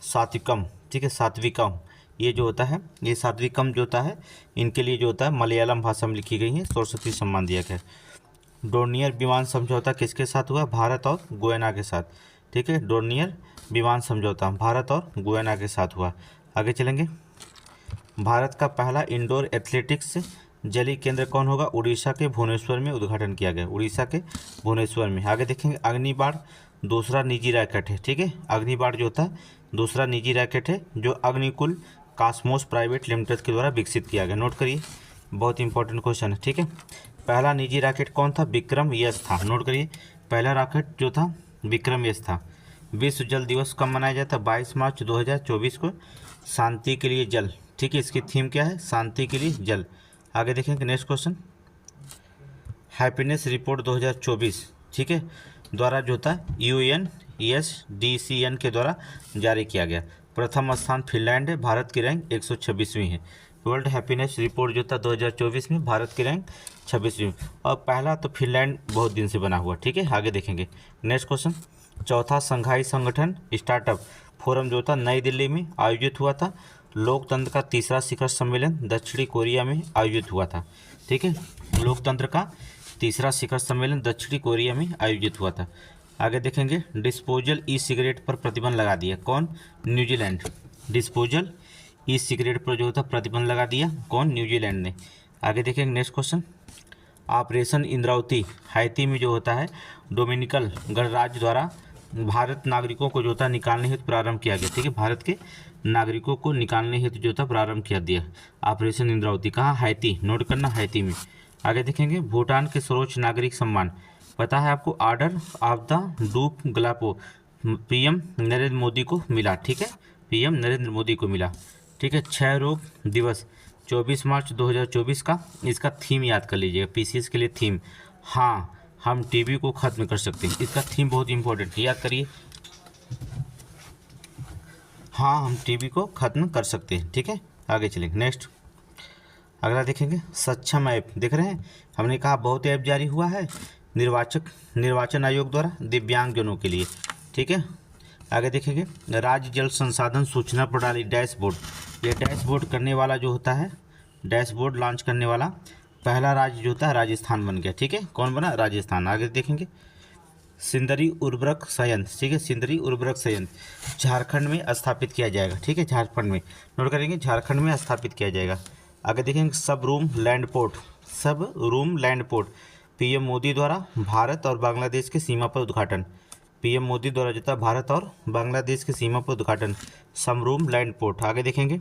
सात्विकम। ठीक है, सात्विकम ये जो होता है, ये सात्विकम जो होता है इनके लिए जो होता है मलयालम भाषा में लिखी गई है, सरस्वती सम्मान दिया गया। डोर्नियर विमान समझौता किसके साथ हुआ? भारत और गुयाना के साथ। ठीक है, डोर्नियर विमान समझौता भारत और गुयाना के साथ हुआ। आगे चलेंगे। भारत का पहला इंडोर एथलेटिक्स जलीय केंद्र कौन होगा? उड़ीसा के भुवनेश्वर में उद्घाटन किया गया, उड़ीसा के भुवनेश्वर में। आगे देखेंगे अग्निबाण दूसरा निजी रैकेट है, ठीक है। अग्निबाण जो होता है दूसरा निजी रैकेट है जो अग्निकुल कॉस्मोस प्राइवेट लिमिटेड के द्वारा विकसित किया गया। नोट करिए, बहुत इंपॉर्टेंट क्वेश्चन है, ठीक है। पहला निजी रैकेट कौन था? विक्रम यस था। नोट करिए, पहला रॉकेट जो था विक्रम यस था। विश्व जल दिवस कब मनाया जाता है? 22 मार्च 2024 को। शांति के लिए जल, ठीक है, इसकी थीम क्या है? शांति के लिए जल। आगे देखेंगे नेक्स्ट क्वेश्चन, हैप्पीनेस रिपोर्ट 2024, ठीक है, द्वारा जो होता है UNESDCN के द्वारा जारी किया गया। प्रथम स्थान फिनलैंड है, भारत की रैंक 126वीं है। वर्ल्ड हैप्पीनेस रिपोर्ट जो था 2024 में भारत की रैंक 26वीं, और पहला तो फिनलैंड बहुत दिन से बना हुआ, ठीक है। आगे देखेंगे नेक्स्ट क्वेश्चन, चौथा संघाई संगठन स्टार्टअप फोरम जो था नई दिल्ली में आयोजित हुआ था। लोकतंत्र का तीसरा शिखर सम्मेलन दक्षिणी कोरिया में आयोजित हुआ था, ठीक है। लोकतंत्र का तीसरा शिखर सम्मेलन दक्षिणी कोरिया में आयोजित हुआ था। आगे देखेंगे डिस्पोजल ई सिगरेट पर प्रतिबंध लगा दिया, कौन? न्यूजीलैंड। डिस्पोजल ई सिगरेट पर जो होता प्रतिबंध लगा दिया, कौन? न्यूजीलैंड ने। आगे देखेंगे next question, operation Indravati Haiti में जो होता है डोमिनिकन गणराज्य द्वारा भारत नागरिकों को जो होता निकालने हेतु प्रारंभ किया गया, ठीक है। भारत के नागरिकों को निकालने हेतु जो था प्रारंभ किया दिया ऑपरेशन इंद्रावती। कहाँ? हैती। नोट करना, हैती में। आगे देखेंगे भूटान के सर्वोच्च नागरिक सम्मान पता है आपको? ऑर्डर ऑफ द डूप ग्लापो पीएम नरेंद्र मोदी को मिला, ठीक है, पीएम नरेंद्र मोदी को मिला, ठीक है। क्षय रोग दिवस 24 मार्च 2024 का, इसका थीम याद कर लीजिएगा, पीसीएस के लिए थीम, हाँ हम टीबी को खत्म कर सकते हैं। इसका थीम बहुत इंपॉर्टेंट है, याद करिए, हाँ हम टीबी को खत्म कर सकते हैं, ठीक है। आगे चलेंगे नेक्स्ट, अगला देखेंगे सक्षम ऐप। देख रहे हैं, हमने कहा बहुत ऐप जारी हुआ है निर्वाचन आयोग द्वारा दिव्यांगजनों के लिए, ठीक है। आगे देखेंगे राज्य जल संसाधन सूचना प्रणाली डैशबोर्ड, ये डैशबोर्ड करने वाला जो होता है, डैशबोर्ड लॉन्च करने वाला पहला राज्य जो होता है राजस्थान बन गया, ठीक है। कौन बना? राजस्थान। आगे देखेंगे सिंदरी उर्वरक संयंत्र, ठीक है, सिंदरी उर्वरक संयंत्र झारखंड में स्थापित किया जाएगा, ठीक है, झारखंड में। नोट करेंगे, झारखंड में स्थापित किया जाएगा। आगे देखेंगे सब room land port PM Modi द्वारा भारत और बांग्लादेश की सीमा पर उद्घाटन, पीएम मोदी द्वारा जो था भारत और बांग्लादेश की सीमा पर उद्घाटन, समरूम लैंड पोर्ट। आगे देखेंगे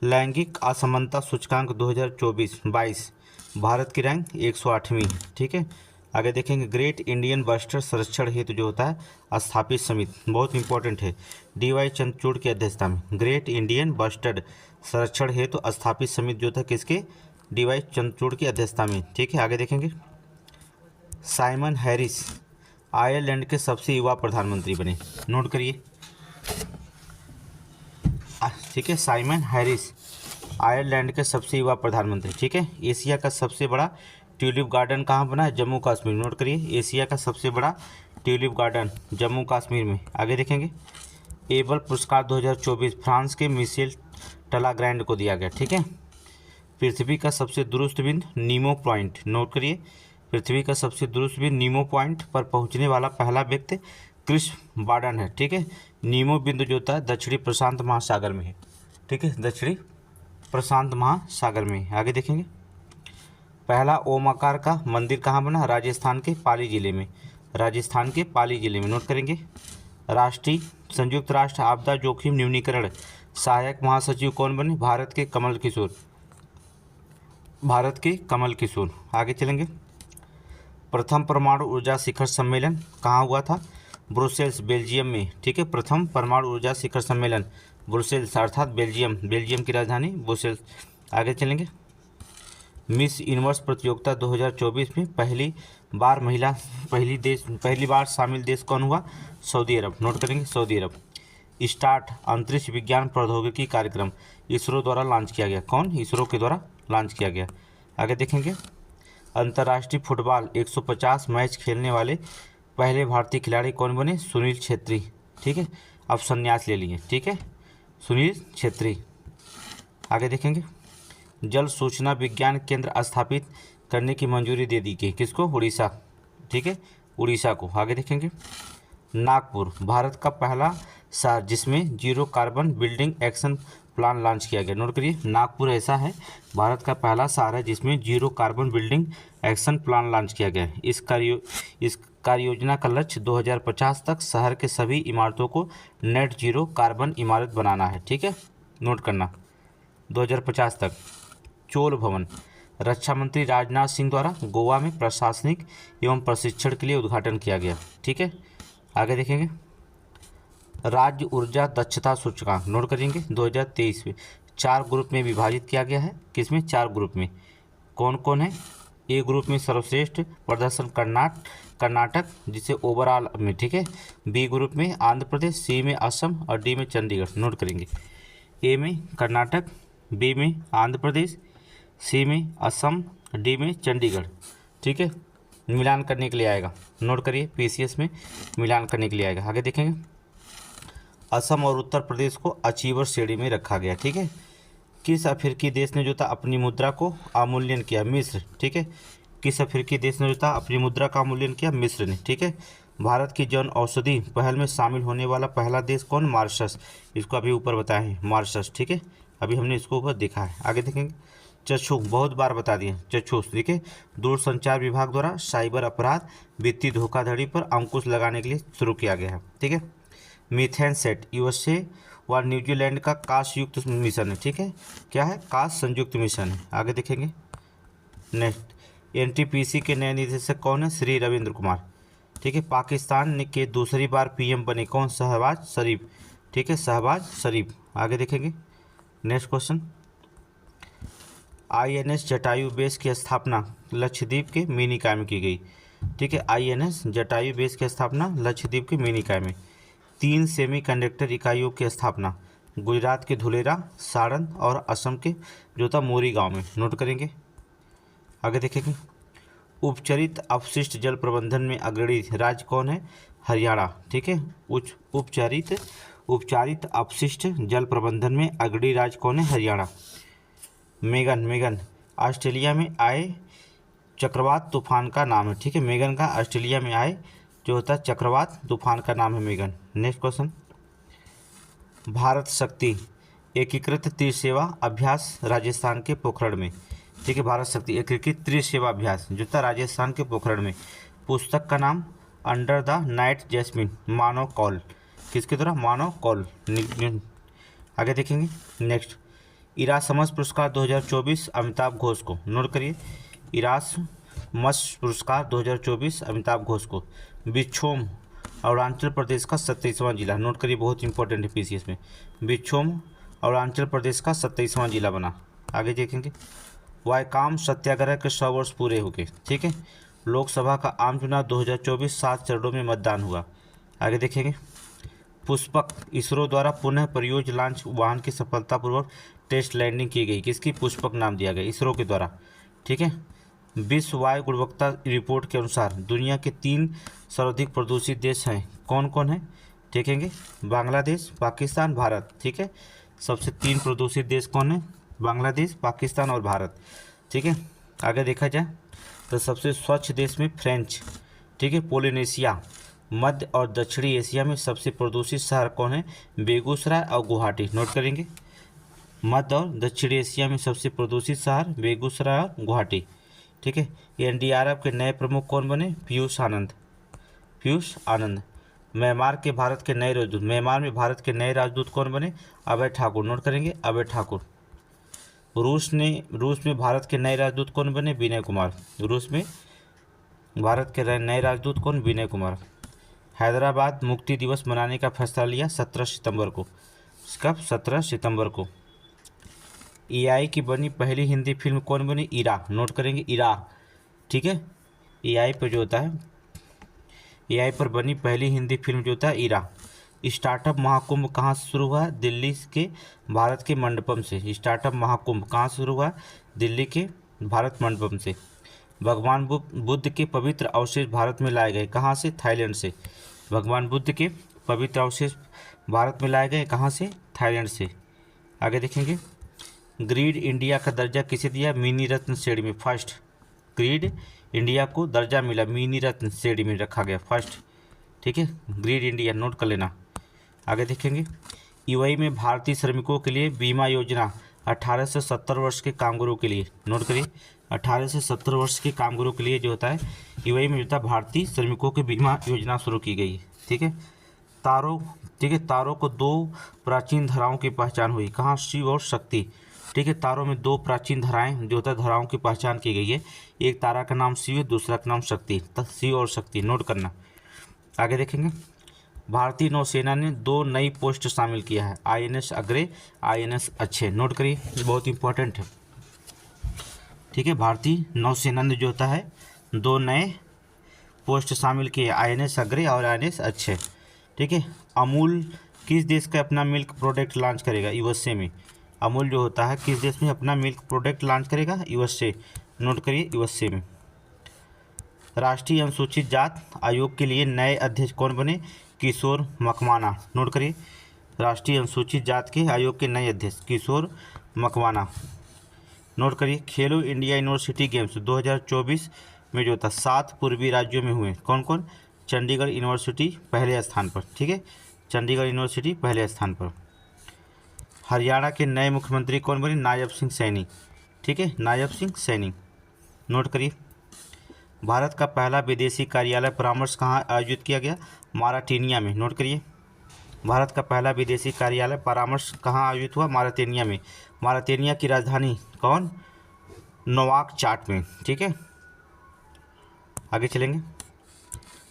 लैंगिक असमानता सूचकांक 2024-22 भारत की रैंक 108वीं, ठीक है। आगे देखेंगे ग्रेट इंडियन बस्टर्ड संरक्षण हेतु जो होता है स्थापित समिति, बहुत इंपॉर्टेंट है, DY चंद्रचूड़ की अध्यक्षता में ग्रेट इंडियन बस्टर्ड संरक्षण हेतु स्थापित समिति जो था किसके? DY चंद्रचूड़ की अध्यक्षता में, ठीक है। आगे देखेंगे साइमन हैरिस आयरलैंड के सबसे युवा प्रधानमंत्री बने, नोट करिए, ठीक है, साइमन हैरिस आयरलैंड के सबसे युवा प्रधानमंत्री, ठीक है। एशिया का सबसे बड़ा ट्यूलिप गार्डन कहाँ बना है? जम्मू कश्मीर। नोट करिए, एशिया का सबसे बड़ा ट्यूलिप गार्डन जम्मू कश्मीर में। आगे देखेंगे एबल पुरस्कार 2024 फ्रांस के मिशेल टलाग्रैंड को दिया गया, ठीक है। पृथ्वी का सबसे दुरुस्त बिंदु नीमो पॉइंट, नोट करिए, पृथ्वी का सबसे दुरुस्त बिंदु नीमो पॉइंट पर पहुंचने वाला पहला व्यक्ति क्रिस बार्डन है, ठीक है। नीमो बिंदु जो होता है दक्षिणी प्रशांत महासागर में है, ठीक है, दक्षिणी प्रशांत महासागर में। आगे देखेंगे पहला ओम आकार का मंदिर कहाँ बना? राजस्थान के पाली जिले में, राजस्थान के पाली जिले में। नोट करेंगे राष्ट्रीय संयुक्त राष्ट्र आपदा जोखिम न्यूनीकरण सहायक महासचिव कौन बने? भारत के कमल किशोर, भारत के कमल किशोर। आगे चलेंगे प्रथम परमाणु ऊर्जा शिखर सम्मेलन कहाँ हुआ था? ब्रुसेल्स बेल्जियम में, ठीक है। प्रथम परमाणु ऊर्जा शिखर सम्मेलन ब्रुसेल्स अर्थात बेल्जियम, बेल्जियम की राजधानी ब्रुसेल्स। आगे चलेंगे मिस यूनिवर्स प्रतियोगिता 2024 में पहली बार शामिल देश कौन हुआ? सऊदी अरब। नोट करेंगे सऊदी अरब। स्टार्ट अंतरिक्ष विज्ञान प्रौद्योगिकी कार्यक्रम इसरो द्वारा लॉन्च किया गया, कौन? इसरो के द्वारा लॉन्च किया गया। आगे देखेंगे अंतर्राष्ट्रीय फुटबॉल 150 मैच खेलने वाले पहले भारतीय खिलाड़ी कौन बने? सुनील छेत्री, ठीक है। अब संन्यास ले लिए, ठीक है, सुनील छेत्री। आगे देखेंगे जल सूचना विज्ञान केंद्र स्थापित करने की मंजूरी दे दी गई, किसको? उड़ीसा, ठीक है, उड़ीसा को। आगे देखेंगे नागपुर भारत का पहला शहर जिसमें zero carbon building action plan launch किया गया। नोट करिए, नागपुर ऐसा है भारत का पहला शहर है जिसमें zero carbon building action plan launch किया गया है। इस कार्य योजना का लक्ष्य 2050 तक शहर के सभी इमारतों को नेट जीरो कार्बन इमारत बनाना है। ठीक है, नोट करना 2050 तक। चोल भवन रक्षा मंत्री राजनाथ सिंह द्वारा गोवा में प्रशासनिक एवं प्रशिक्षण के लिए उद्घाटन किया गया। ठीक है, आगे देखेंगे। राज्य ऊर्जा दक्षता सूचकांक नोट करेंगे 2023 में 4 ग्रुप में विभाजित किया गया है। किसमें? 4 ग्रुप में। कौन कौन है? ए ग्रुप में सर्वश्रेष्ठ प्रदर्शन कर्नाटक जिसे ओवरऑल में। ठीक है, बी ग्रुप में आंध्र प्रदेश, सी में असम और डी में चंडीगढ़। नोट करेंगे, ए में कर्नाटक, बी में आंध्र प्रदेश, सी में असम, डी में चंडीगढ़। ठीक है, मिलान करने के लिए आएगा। नोट करिए, पीसीएस में मिलान करने के लिए आएगा। आगे देखेंगे, असम और उत्तर प्रदेश को अचीवर श्रेणी में रखा गया। ठीक है, किस अफ्रीकी देश ने जो था अपनी मुद्रा को अवमूल्यन किया? मिस्र। ठीक है, किस अफ्रीकी देश ने जो था अपनी मुद्रा का अवमूल्यन किया? मिस्र ने। ठीक है, भारत की जन औषधि पहल में शामिल होने वाला पहला देश कौन? मॉरिशस। इसको अभी ऊपर बताए हैं, मॉरिशस। ठीक है, अभी हमने इसको ऊपर देखा है। आगे देखेंगे, चक्षु बहुत बार बता दिए, चक्षु। देखिए, दूरसंचार विभाग द्वारा साइबर अपराध, वित्तीय धोखाधड़ी पर अंकुश लगाने के लिए शुरू किया गया है। ठीक है, मीथेन सेट यूएसए व न्यूजीलैंड का काश युक्त मिशन है। ठीक है, क्या है? काश संयुक्त मिशन है। आगे देखेंगे, नेक्स्ट, एनटीपीसी के नए निदेशक कौन है? श्री रविंद्र कुमार। ठीक है, पाकिस्तान के दूसरी बार पीएम बने कौन? शहबाज शरीफ। ठीक है, शहबाज शरीफ। आगे देखेंगे, next question, INS Jatayu base की स्थापना लक्षद्वीप के मिनिकॉय में की गई। ठीक है, आईएनएस जटायु बेस की स्थापना लक्षद्वीप के मिनिकॉय में। 3 सेमीकंडक्टर इकाइयों की स्थापना गुजरात के धुलेरा, सारण और असम के जो था मोरी गांव में। नोट करेंगे, आगे देखेंगे, उपचरित अपशिष्ट जल प्रबंधन में अग्रणी राज्य कौन है? हरियाणा। ठीक है, उपचारित अपशिष्ट जल प्रबंधन में अग्रणी राज्य कौन है? हरियाणा। मेगन ऑस्ट्रेलिया में आए चक्रवात तूफान का नाम है। ठीक है, मेगन का ऑस्ट्रेलिया में आए जो होता है चक्रवात तूफान का नाम है मेगन। नेक्स्ट क्वेश्चन, भारत शक्ति एकीकृत त्रिसेवा अभ्यास राजस्थान के पोखरण में। ठीक है, भारत शक्ति एकीकृत त्रिसेवा अभ्यास जो था राजस्थान के पोखरण में। पुस्तक का नाम अंडर द नाइट जैस्मिन, मानव कौल। किसकी तरह? मानव कौल। आगे देखेंगे, नेक्स्ट, इरासमस पुरस्कार 2024 अमिताभ घोष को। नोट करिए, इरासमस पुरस्कार 2024 अमिताभ घोष को। बिछोम अरुणाचल प्रदेश का 27वां जिला। नोट करिए, बहुत इंपॉर्टेंट है पीसीएस में। बिछोम अरुणाचल प्रदेश का 27वां जिला बना। आगे देखेंगे, वायकाम सत्याग्रह के 100 वर्ष पूरे हो गए। ठीक है, लोकसभा का आम चुनाव 2024 7 चरणों में मतदान हुआ। आगे देखेंगे, पुष्पक इसरो द्वारा पुनः परियोजना लॉन्च वाहन की सफलतापूर्वक टेस्ट लैंडिंग की गई। किसकी? पुष्पक नाम दिया गया इसरो के द्वारा। ठीक है, विश्व वायु गुणवत्ता रिपोर्ट के अनुसार दुनिया के 3 सर्वाधिक प्रदूषित देश हैं। कौन कौन है? देखेंगे, बांग्लादेश, पाकिस्तान, भारत। ठीक है, सबसे 3 प्रदूषित देश कौन है? बांग्लादेश, पाकिस्तान और भारत। ठीक है, आगे देखा जाए तो सबसे स्वच्छ देश में फ्रेंच। ठीक है, पोलिनेशिया। मध्य और दक्षिणी एशिया में सबसे प्रदूषित शहर कौन है? बेगूसराय और गुवाहाटी। नोट करेंगे, मध्य और दक्षिणी एशिया में सबसे प्रदूषित शहर बेगूसराय और गुवाहाटी। ठीक है, एनडीआरएफ के नए प्रमुख कौन बने? पीयूष आनंद। म्यांमार में भारत के नए राजदूत कौन बने? अभय ठाकुर। नोट करेंगे, अभय ठाकुर। रूस में भारत के नए राजदूत कौन बने? विनय कुमार। रूस में भारत के नए राजदूत कौन? विनय कुमार। हैदराबाद मुक्ति दिवस मनाने का फैसला लिया 17 सितंबर को। कब? 17 सितंबर को। एआई की बनी पहली हिंदी फिल्म कौन बनी? इरा। नोट करेंगे, इरा। ठीक है, एआई पर जो होता है, एआई पर बनी पहली हिंदी फिल्म जो होता है इरा। स्टार्टअप महाकुंभ कहाँ से शुरू हुआ? दिल्ली के भारत के मंडपम से। स्टार्टअप महाकुंभ कहाँ से शुरू हुआ? दिल्ली के भारत मंडपम से। भगवान बुद्ध के पवित्र अवशेष भारत में लाए गए कहाँ से? थाईलैंड से। भगवान बुद्ध के पवित्र अवशेष भारत में लाए गए कहाँ से? थाईलैंड से। आगे देखेंगे, ग्रीड इंडिया का दर्जा किसे दिया? मिनी रत्न श्रेणी में फर्स्ट। ग्रीड इंडिया को दर्जा मिला, मिनी रत्न श्रेणी में रखा गया फर्स्ट। ठीक है, ग्रीड इंडिया नोट कर लेना। आगे देखेंगे, यूएई में भारतीय श्रमिकों के लिए बीमा योजना 18 से 70 वर्ष के कामगारों के लिए, नोट करिए 18 से 70 वर्ष के कामगारों के लिए जो होता है यूएई में होता है भारतीय श्रमिकों की बीमा योजना शुरू की गई है। ठीक है, तारों, ठीक है, तारों को दो प्राचीन धाराओं की पहचान हुई, कहाँ, शिव और शक्ति। ठीक है, तारों में दो प्राचीन धाराएं जो होता है धाराओं की पहचान की गई है, एक तारा का नाम शिव है, दूसरा का नाम शक्ति, शिव और शक्ति, नोट करना। आगे देखेंगे, भारतीय नौसेना ने 2 नई पोस्ट शामिल किया है, आईएनएस अग्रे, आईएनएस अच्छे, नोट करिए, ये बहुत इंपॉर्टेंट है। ठीक है, भारतीय नौसेना ने जो होता है 2 नए पोस्ट शामिल किए, आईएनएस अग्रे और आईएनएस अच्छे। ठीक है, अमूल किस देश का अपना मिल्क प्रोडक्ट लॉन्च करेगा, यूएसए में। अमूल जो होता है किस देश में अपना मिल्क प्रोडक्ट लॉन्च करेगा, यूएसए, नोट करिए यूएसए में। राष्ट्रीय अनुसूचित जात आयोग के लिए नए अध्यक्ष कौन बने, किशोर मकवाना, नोट करिए, राष्ट्रीय अनुसूचित जात के आयोग के नए अध्यक्ष किशोर मकवाना, नोट करिए। खेलो इंडिया यूनिवर्सिटी गेम्स 2024 में जो था 7 पूर्वी राज्यों में हुए, कौन कौन, चंडीगढ़ यूनिवर्सिटी पहले स्थान पर। ठीक है, चंडीगढ़ यूनिवर्सिटी पहले स्थान पर। हरियाणा के नए मुख्यमंत्री कौन बने, नायब सिंह सैनी। ठीक है, नायब सिंह सैनी, नोट करिए। भारत का पहला विदेशी कार्यालय परामर्श कहाँ आयोजित किया गया, माराटेनिया में, नोट करिए। भारत का पहला विदेशी कार्यालय परामर्श कहाँ आयोजित हुआ, माराटेनिया में। माराटेनिया की राजधानी कौन, नोवाकचाट में। ठीक है, आगे चलेंगे।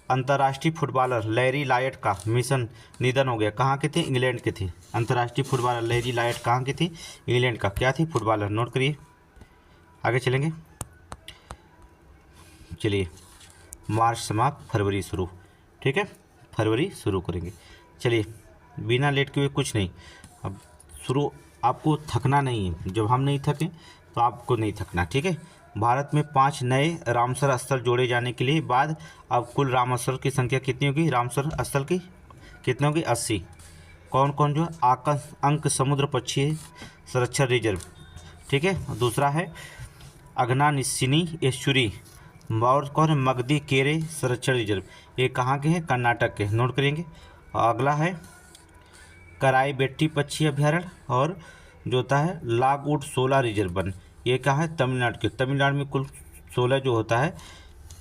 अंतर्राष्ट्रीय फुटबॉलर लैरी लायट का मिशन निधन हो गया, कहाँ के थे, इंग्लैंड के थे। अंतर्राष्ट्रीय फुटबॉलर लैरी लायट कहाँ के थे, इंग्लैंड का क्या थी, फुटबॉलर, नोट करिए। आगे चलेंगे, चलिए, मार्च समाप्त, फरवरी शुरू। ठीक है, फरवरी शुरू करेंगे। चलिए, बिना लेट के हुए कुछ नहीं, अब शुरू, आपको थकना नहीं है, जब हम नहीं थकें तो आपको नहीं थकना। ठीक है, भारत में 5 नए रामसर स्थल जोड़े जाने के लिए बाद अब कुल रामसर की संख्या कितनी होगी, रामसर स्थल की कितनी होगी, 80। कौन कौन जो अंक समुद्र पक्षी संरक्षण रिजर्व। ठीक है, दूसरा है अघनाशिनी एस्चुरी और कौन है, मगधी केरे संरक्षण रिजर्व, ये कहाँ के हैं, कर्नाटक के, नोट करेंगे। अगला है कराई बेट्टी पक्षी अभ्यारण्य और जो होता है लागुड 16 रिजर्व वन, ये कहाँ है, तमिलनाडु के। तमिलनाडु में कुल 16 जो होता है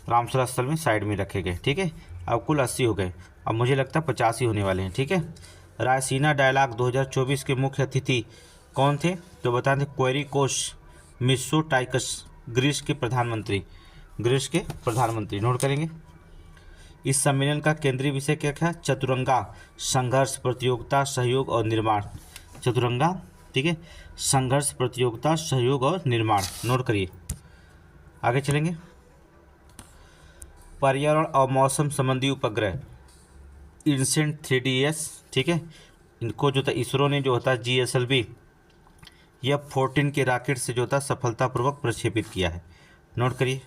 रामसर स्थल में साइड में रखे गए। ठीक है, अब कुल 80 हो गए, अब मुझे लगता है 85 होने वाले हैं। ठीक है, रायसीना डायलॉग 2024 के मुख्य अतिथि कौन थे, तो बता दें, क्वेरिकोस मित्सोटाकिस, ग्रीस के प्रधानमंत्री, ग्रीस के प्रधानमंत्री, नोट करेंगे। इस सम्मेलन का केंद्रीय विषय क्या था, चतुरंगा, संघर्ष, प्रतियोगिता, सहयोग और निर्माण। चतुरंगा, ठीक है, संघर्ष, प्रतियोगिता, सहयोग और निर्माण, नोट करिए। आगे चलेंगे, पर्यावरण और मौसम संबंधी उपग्रह इनसेंट 3DS, ठीक है, इनको जो था इसरो ने जो होता है GSLV F-14 के रॉकेट से जो था सफलतापूर्वक प्रक्षेपित किया है, नोट करिए।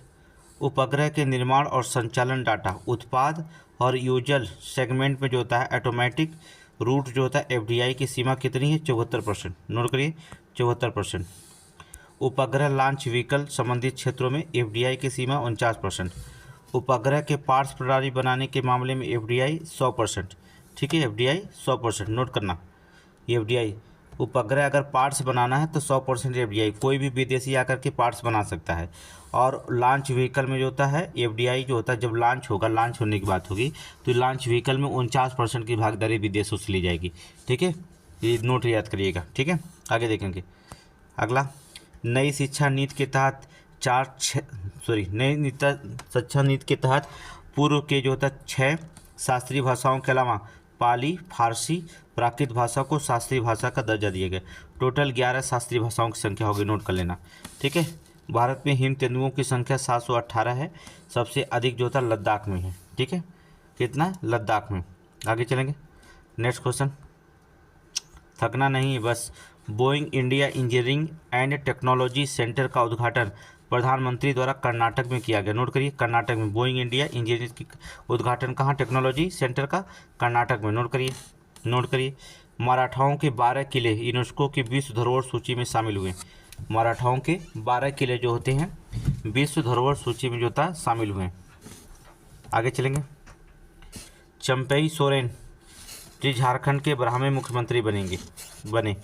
उपग्रह के निर्माण और संचालन डाटा उत्पाद और यूजल सेगमेंट में जो होता है ऑटोमेटिक रूट जो होता है FDI की सीमा कितनी है, 74%, नोट करिए 74%। उपग्रह लॉन्च व्हीकल संबंधित क्षेत्रों में FDI की सीमा 49%। उपग्रह के पार्ट्स प्रणाली बनाने के मामले में FDI 100%, ठीक है, FDI 100%, नोट करना। ये FDI उपग्रह अगर पार्ट्स बनाना है तो 100% FDI, कोई भी विदेशी आकर के पार्ट्स बना सकता है। और लॉन्च व्हीकल में जो होता है FDI जो होता है जब लॉन्च होगा, लॉन्च होने की बात होगी तो लॉन्च व्हीकल में 49% की भागीदारी विदेशों से ली जाएगी, ठीक है, ये नोट याद करिएगा, ठीक है। आगे देखेंगे, अगला नई शिक्षा नीति के तहत नई शिक्षा नीति के तहत पूर्व के जो होता है 6 शास्त्रीय भाषाओं के अलावा पाली, फारसी, प्राकृत भाषा को शास्त्रीय भाषा का दर्जा दिया गया। टोटल 11 शास्त्रीय भाषाओं की संख्या होगी, नोट कर लेना, ठीक है। भारत में हिम तेंदुओं की संख्या 718 है, सबसे अधिक जो होता है लद्दाख में है, ठीक है, कितना, लद्दाख में। आगे चलेंगे, नेक्स्ट क्वेश्चन, थकना नहीं बस। Boeing India engineering and technology centre का उद्घाटन प्रधानमंत्री द्वारा कर्नाटक में किया गया, नोट करिए, कर्नाटक में। बोइंग इंडिया इंजीनियरिंग की उद्घाटन कहाँ, टेक्नोलॉजी सेंटर का, कर्नाटक में, नोट करिए, नोट करिए। मराठाओं के 12 किले यूनेस्को की विश्व धरोहर सूची में शामिल हुए। मराठाओं के 12 किले जो होते हैं विश्व धरोहर सूची में जो था शामिल हुए। आगे चलेंगे, चंपेई सोरेन, जी झारखंड के 12वें मुख्यमंत्री बने।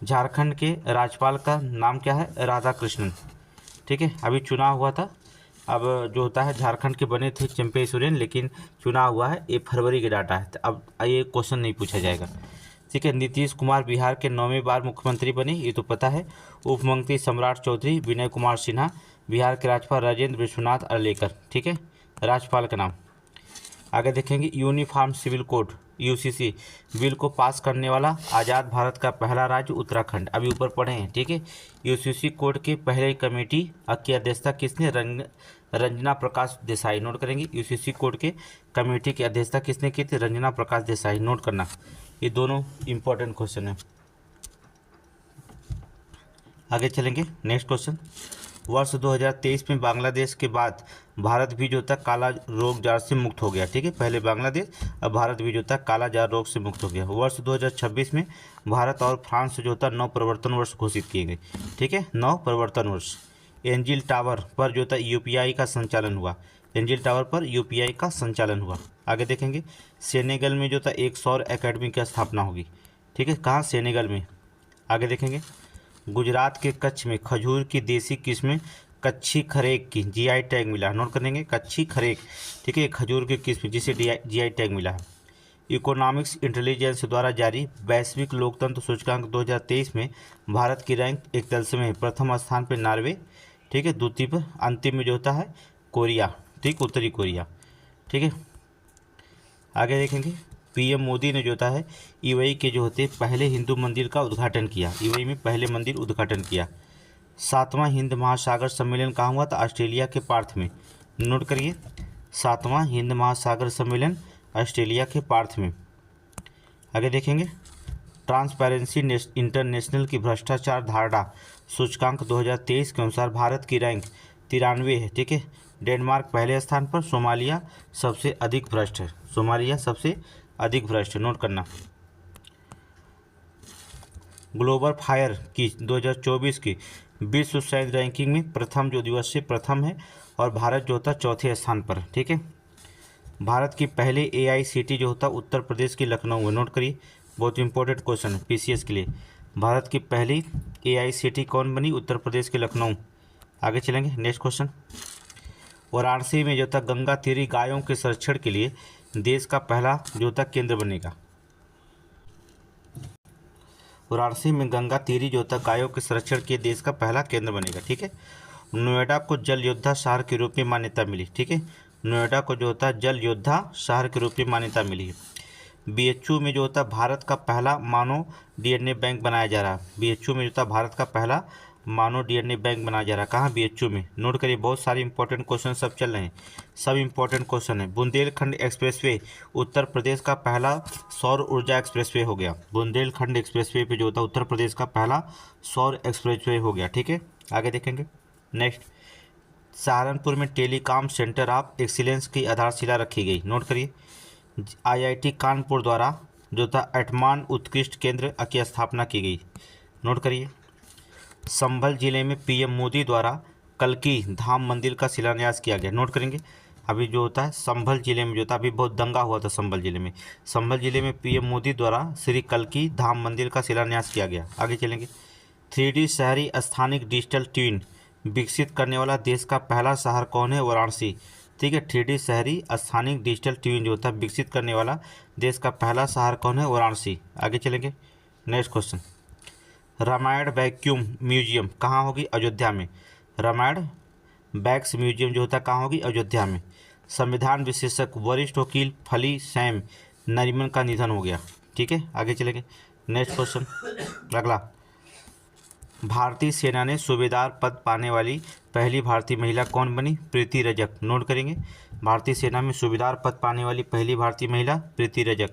झारखंड के राज्यपाल का नाम क्या है? राधा कृष्णन। ठीक है, अभी चुनाव हुआ था। अब जो होता है झारखंड के बने थे चंपे सोरेन, लेकिन चुनाव हुआ है, ये फरवरी के डाटा है, तो अब ये क्वेश्चन नहीं पूछा जाएगा। ठीक है, नीतीश कुमार बिहार के 9वीं बार मुख्यमंत्री बने, ये तो पता है। उप मुख्यमंत्री सम्राट चौधरी, विनय कुमार सिन्हा, बिहार के राज्यपाल राजेंद्र विश्वनाथ अर्लेकर। ठीक है, राज्यपाल का नाम। आगे देखेंगे uniform civil code UCC bill को पास करने वाला आज़ाद भारत का पहला राज्य उत्तराखंड। अभी ऊपर पढ़े हैं। ठीक है, यूसीसी कोड के पहले कमेटी की अध्यक्षता किसने? रंजना प्रकाश देसाई। नोट करेंगे, यूसीसी कोड के कमेटी की अध्यक्षता किसने की थी? रंजना प्रकाश देसाई। नोट करना, ये दोनों इंपॉर्टेंट क्वेश्चन है। आगे चलेंगे, नेक्स्ट क्वेश्चन। वर्ष 2023 में बांग्लादेश के बाद भारत भी जो था काला रोग जार से मुक्त हो गया। ठीक है, पहले बांग्लादेश, अब भारत भी जो था काला जार रोग से मुक्त हो गया। वर्ष 2026 में भारत और फ्रांस जो था 9 परिवर्तन वर्ष घोषित किए गए। ठीक है, 9 परिवर्तन वर्ष। एंजिल टावर पर जो था यूपीआई का संचालन हुआ। एंजिल टावर पर यूपीआई का संचालन हुआ। आगे देखेंगे, सेनेगल में जो था एक सौर एकेडमी की स्थापना होगी। ठीक है, कहाँ? सेनेगल में। आगे देखेंगे, गुजरात के कच्छ में खजूर की देसी किस्म कच्छी खरेक की जीआई टैग मिला। नोट करेंगे, कच्छी खरेक। ठीक है, खजूर की किस्म जिसे जीआई टैग मिला है। इकोनॉमिक्स इंटेलिजेंस द्वारा जारी वैश्विक लोकतंत्र सूचकांक 2023 में भारत की रैंक 41वें है। प्रथम स्थान पर नॉर्वे। ठीक है, द्वितीय पर, अंतिम में जो होता है कोरिया। ठीक, उत्तरी कोरिया। ठीक है, आगे देखेंगे, पीएम मोदी ने जो होता है यूएई के जो होते पहले हिंदू मंदिर का उद्घाटन किया। यूएई में पहले मंदिर उद्घाटन किया। 7वां हिंद महासागर सम्मेलन कहाँ हुआ था? ऑस्ट्रेलिया के पार्थ में। नोट करिए, 7वां हिंद महासागर सम्मेलन ऑस्ट्रेलिया के पार्थ में। आगे देखेंगे, ट्रांसपेरेंसी इंटरनेशनल की भ्रष्टाचार धारणा सूचकांक 2023 के अनुसार भारत की रैंक 93 है। ठीक है, डेनमार्क पहले स्थान पर, सोमालिया सबसे अधिक भ्रष्ट है। सोमालिया सबसे अधिक भ्रष्ट है। नोट करना। ग्लोबल फायर की 2024 की विश्व सैन्य रैंकिंग में प्रथम जो दिवसीय प्रथम है, और भारत जो होता चौथे स्थान पर। ठीक है, भारत की पहले एआईसीटी जो होता उत्तर प्रदेश की लखनऊ में। नोट करिए, बहुत इंपॉर्टेंट क्वेश्चन है पीसीएस के लिए। भारत की पहली एआईसीटी कौन बनी? उत्तर प्रदेश के लखनऊ। आगे चलेंगे, नेक्स्ट क्वेश्चन। वाराणसी में जो था गंगा तीरी गायों के संरक्षण के लिए देश का पहला जो था केंद्र बनेगा। वाराणसी में गंगा तीरी जो था गायों के संरक्षण के देश का पहला केंद्र बनेगा। ठीक है, नोएडा को जल योद्धा शहर के रूप में मान्यता मिली। ठीक है, नोएडा को जो होता जल योद्धा शहर के रूप में मान्यता मिली है। बीएचयू में जो होता भारत का पहला मानव डीएनए बैंक बनाया जा रहा है। बीएचयू में जो होता भारत का पहला मानव डीएनए बैंक बनाया जा रहा है। कहाँ? बीएचयू में। नोट करिए, बहुत सारे इंपॉर्टेंट क्वेश्चन सब चल रहे हैं, सब इंपॉर्टेंट क्वेश्चन है। बुंदेलखंड एक्सप्रेसवे उत्तर प्रदेश का पहला सौर ऊर्जा एक्सप्रेसवे हो गया। बुंदेलखंड एक्सप्रेसवे पे जो होता उत्तर प्रदेश का पहला सौर एक्सप्रेसवे हो गया। ठीक है, आगे देखेंगे, नेक्स्ट। सहारनपुर में टेलीकॉम सेंटर ऑफ एक्सीलेंस की आधारशिला रखी गई। नोट करिए, आईआईटी कानपुर द्वारा जो था एटमान उत्कृष्ट केंद्र की स्थापना की गई। नोट करिए, संभल जिले में पीएम मोदी द्वारा कल्की धाम मंदिर का शिलान्यास किया गया। नोट करेंगे, अभी जो होता है संभल जिले में जो था अभी बहुत दंगा हुआ था संभल जिले में। संभल जिले में पीएम मोदी द्वारा श्री कल्की धाम मंदिर का शिलान्यास किया गया। आगे चलेंगे, 3D शहरी स्थानिक डिजिटल ट्विन विकसित करने वाला देश का पहला शहर कौन है? वाराणसी। ठीक है, 3D शहरी स्थानिक डिजिटल ट्विन जो होता है विकसित करने वाला देश का पहला शहर कौन है? वाराणसी। आगे चलेंगे, next question. Ramayana vacuum museum कहाँ होगी? अयोध्या में। रामायण वैक्स म्यूजियम जो होता है कहाँ होगी? अयोध्या में। संविधान विशेषज्ञ वरिष्ठ वकील फली सैम नरीमन का निधन हो गया। ठीक है, आगे चलेंगे, नेक्स्ट क्वेश्चन। अगला, भारतीय सेना ने सूबेदार पद पाने वाली पहली भारतीय महिला कौन बनी? प्रीति रजक। नोट करेंगे, भारतीय सेना में सूबेदार पद पाने वाली पहली भारतीय महिला प्रीति रजक।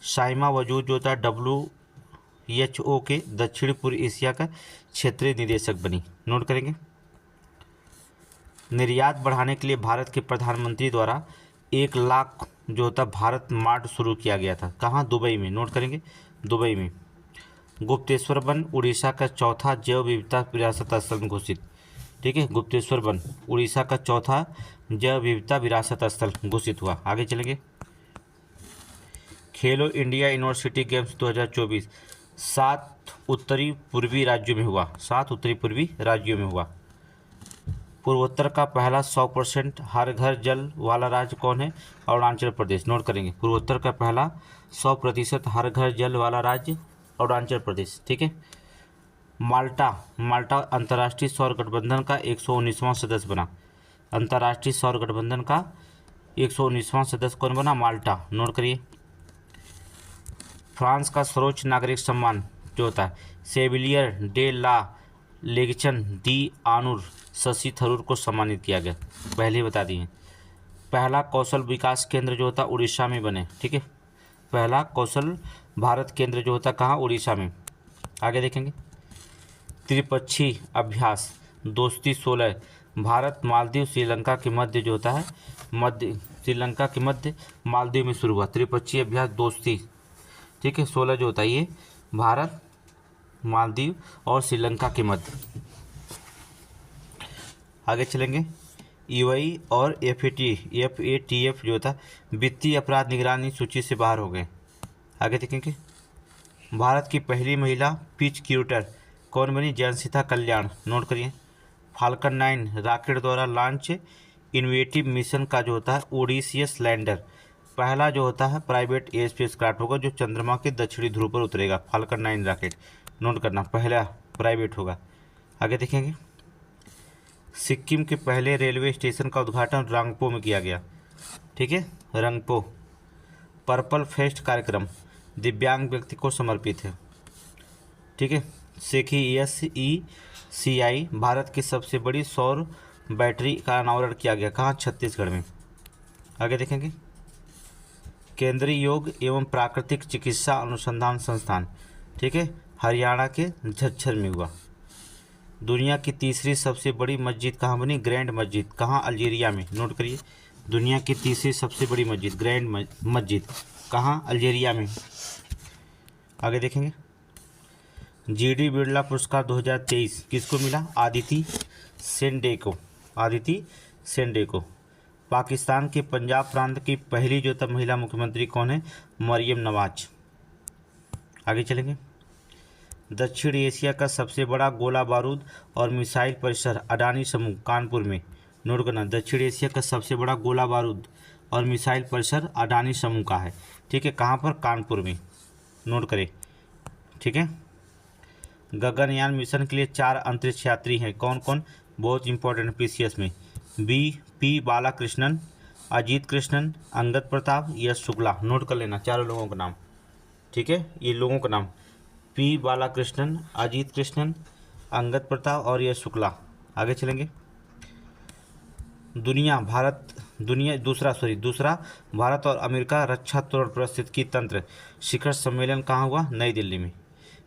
साइमा वजूद जो था WHO के दक्षिण पूर्व एशिया का क्षेत्रीय निदेशक बनी। नोट करेंगे, निर्यात बढ़ाने के लिए भारत के प्रधानमंत्री द्वारा 1 लाख जो होता भारत मार्ट शुरू किया गया था। कहाँ? दुबई में। नोट करेंगे, दुबई में। गुप्तेश्वर वन उड़ीसा का चौथा जैव विविधता विरासत स्थल घोषित। ठीक है, गुप्तेश्वर वन उड़ीसा का चौथा जैव विविधता विरासत स्थल घोषित हुआ। आगे चलेंगे, खेलो इंडिया यूनिवर्सिटी गेम्स 2024 7 उत्तरी पूर्वी राज्यों में हुआ। 7 उत्तरी पूर्वी राज्यों में हुआ। पूर्वोत्तर का पहला 100% हर घर जल वाला राज्य कौन है? अरुणाचल प्रदेश। नोट करेंगे, पूर्वोत्तर का पहला 100% हर घर जल वाला राज्य अरुणाचल प्रदेश। ठीक है। माल्टा अंतर्राष्ट्रीय सौर गठबंधन का 119वां सदस्य बना। अंतर्राष्ट्रीय सौर गठबंधन का 119वां सदस्य कौन बना? माल्टा। नोट करिए। फ्रांस का सर्वोच्च नागरिक सम्मान जो होता है सेविलियर डे ला लेगिशन दी आनूर शशि थरूर को सम्मानित किया गया। पहले ही बता दिए। पहला कौशल विकास केंद्र जो होता है उड़ीसा में बने। ठीक है। पहला कौशल भारत केंद्र जो होता है कहाँ? उड़ीसा में। आगे देखेंगे। त्रिपक्षीय अभ्यास दोस्ती 16 भारत मालदीव श्रीलंका के मध्य जो होता है श्रीलंका के मध्य मालदीव में शुरू हुआ। त्रिपक्षीय अभ्यास दोस्ती, ठीक है, 16 जो होता है ये भारत मालदीव और श्रीलंका के मध्य। आगे चलेंगे। यूएई और एफएटीएफ जो होता है वित्तीय अपराध निगरानी सूची से बाहर हो गए। आगे देखेंगे। भारत की पहली महिला पिच क्यूटर कौन बनी? जयंसिता कल्याण। नोट करिए। फाल्कन 9 रॉकेट द्वारा लॉन्च इनोवेटिव मिशन का जो होता है ओडिसियस लैंडर पहला जो होता है प्राइवेट स्पेस क्राफ्ट होगा जो चंद्रमा के दक्षिणी ध्रुव पर उतरेगा। Falcon 9 rocket. नोट करना, पहला प्राइवेट होगा। आगे देखेंगे। सिक्किम के पहले रेलवे स्टेशन का उद्घाटन रंगपो में किया गया। ठीक है, रंगपो। पर्पल फेस्ट कार्यक्रम दिव्यांग व्यक्ति को समर्पित है। ठीक है। SECI भारत की सबसे बड़ी सौर बैटरी का अनावरण किया गया। कहाँ? छत्तीसगढ़ में। आगे देखेंगे। केंद्रीय योग एवं प्राकृतिक चिकित्सा अनुसंधान संस्थान, ठीक है, हरियाणा के झज्जर में हुआ। दुनिया की तीसरी सबसे बड़ी मस्जिद कहाँ बनी? ग्रैंड मस्जिद। कहाँ? अल्जीरिया में। नोट करिए। दुनिया की तीसरी सबसे बड़ी मस्जिद ग्रैंड मस्जिद कहाँ? अल्जीरिया में। आगे देखेंगे। GD बिरला पुरस्कार 2023 किसको मिला? आदिति सेंडे को। पाकिस्तान के पंजाब प्रांत की पहली जो तब महिला मुख्यमंत्री कौन है? मरियम नवाज। आगे चलेंगे। दक्षिण एशिया का सबसे बड़ा गोला बारूद और मिसाइल परिसर अडानी समूह कानपुर में। नोट करना, दक्षिण एशिया का सबसे बड़ा गोला बारूद और मिसाइल परिसर अडानी समूह का है। ठीक है, कहाँ पर? कानपुर में। नोट करें। ठीक है। गगनयान मिशन के लिए 4 अंतरिक्ष यात्री हैं। कौन कौन? बहुत इंपॉर्टेंट PCS में P बालाकृष्णन, अजीत कृष्णन, अंगद प्रताप, यश शुक्ला। नोट कर लेना चारों लोगों का नाम। ठीक है, ये लोगों का नाम P बालाकृष्णन, अजीत कृष्णन, अंगद प्रताप और यश शुक्ला। आगे चलेंगे। दूसरा भारत और अमेरिका रक्षा तोड़ परिस्थिति तंत्र शिखर सम्मेलन कहाँ हुआ? नई दिल्ली में।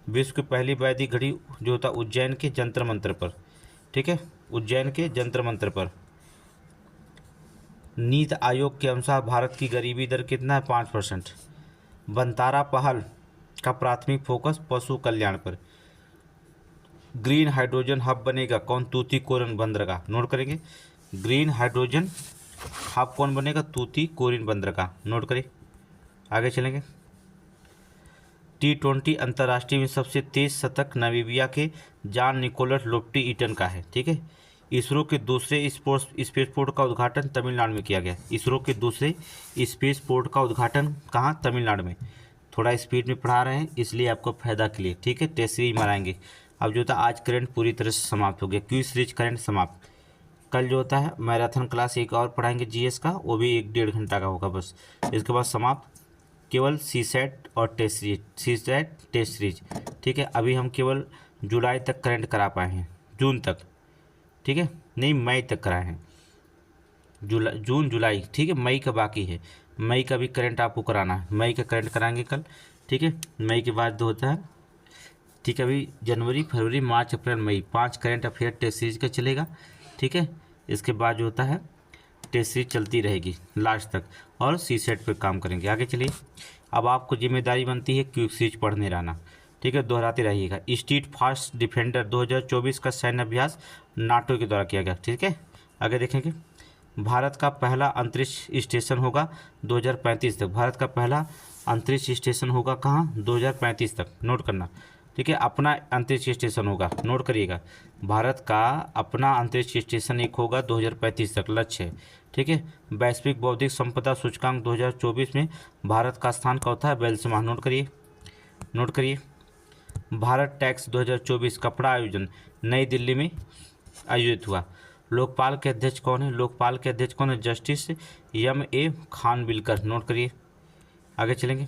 विश्व की पहली वैदिक घड़ी जो होता उज्जैन के जंतर मंतर पर। ठीक है, उज्जैन के जंतर मंतर पर। नीति आयोग के अनुसार भारत की गरीबी दर कितना है? 5%। बंतारा पहल का प्राथमिक फोकस पशु कल्याण पर। ग्रीन हाइड्रोजन हब बनेगा कौन? तूतीकोरिन बंदरगाह। नोट करेंगे। ग्रीन हाइड्रोजन हब कौन बनेगा? तूतीकोरिन बंदरगाह। नोट करें। आगे चलेंगे। T20 अंतर्राष्ट्रीय में सबसे तेज शतक नामीबिया के जॉन निकोलस लोप्टी ईटन का है। ठीक है। इसरो के दूसरे स्पेसपोर्ट का उद्घाटन तमिलनाडु में किया गया। इसरो के दूसरे स्पेसपोर्ट का उद्घाटन कहाँ? तमिलनाडु में। थोड़ा स्पीड में पढ़ा रहे हैं इसलिए आपको फायदा के लिए। ठीक है, टेस्ट सीरीज मनाएंगे। अब जो था आज करंट पूरी तरह से समाप्त हो गया। क्विज सीरीज करंट समाप्त। कल जो होता है मैराथन क्लास एक और पढ़ाएंगे GS का, वो भी 1-1.5 घंटा का होगा बस। इसके बाद समाप्त केवल CSAT और टेस्ट सीरीज। ठीक है, अभी हम केवल जुलाई तक करंट करा पाए हैं, जून तक। ठीक है, नहीं मई तक कराए हैं। जून जुलाई, ठीक है, मई का बाकी है। मई का भी करंट आपको कराना है। मई का करंट कराएंगे कल। ठीक है, मई के बाद होता है, ठीक है, अभी जनवरी फरवरी मार्च अप्रैल मई 5 करंट अफेयर टेस्ट सीरीज का चलेगा। ठीक है, इसके बाद जो होता है टेस्ट सीरीज चलती रहेगी लास्ट तक और CSAT पे काम करेंगे। आगे चलिए। अब आपको जिम्मेदारी बनती है क्विक सीरीज पढ़ने रहना। ठीक है, दोहराते रहिएगा। स्ट्रीट फास्ट डिफेंडर 2024 का सैन्य अभ्यास नाटो के द्वारा किया गया। ठीक है, आगे देखेंगे। भारत का पहला अंतरिक्ष स्टेशन होगा 2035 तक। भारत का पहला अंतरिक्ष स्टेशन होगा कहाँ 2035 तक, नोट करना। ठीक है, अपना अंतरिक्ष स्टेशन होगा, नोट करिएगा। भारत का अपना अंतरिक्ष स्टेशन एक होगा 2035 तक लक्ष्य है। ठीक है, वैश्विक बौद्धिक संपदा सूचकांक 2024 में भारत का स्थान चौथा है, 42वां, नोट करिए, नोट करिए। भारत टैक्स 2024 कपड़ा आयोजन नई दिल्ली में आयोजित हुआ। लोकपाल के अध्यक्ष कौन है? लोकपाल के अध्यक्ष कौन है? Justice M.A. खानविलकर, नोट करिए। आगे चलेंगे।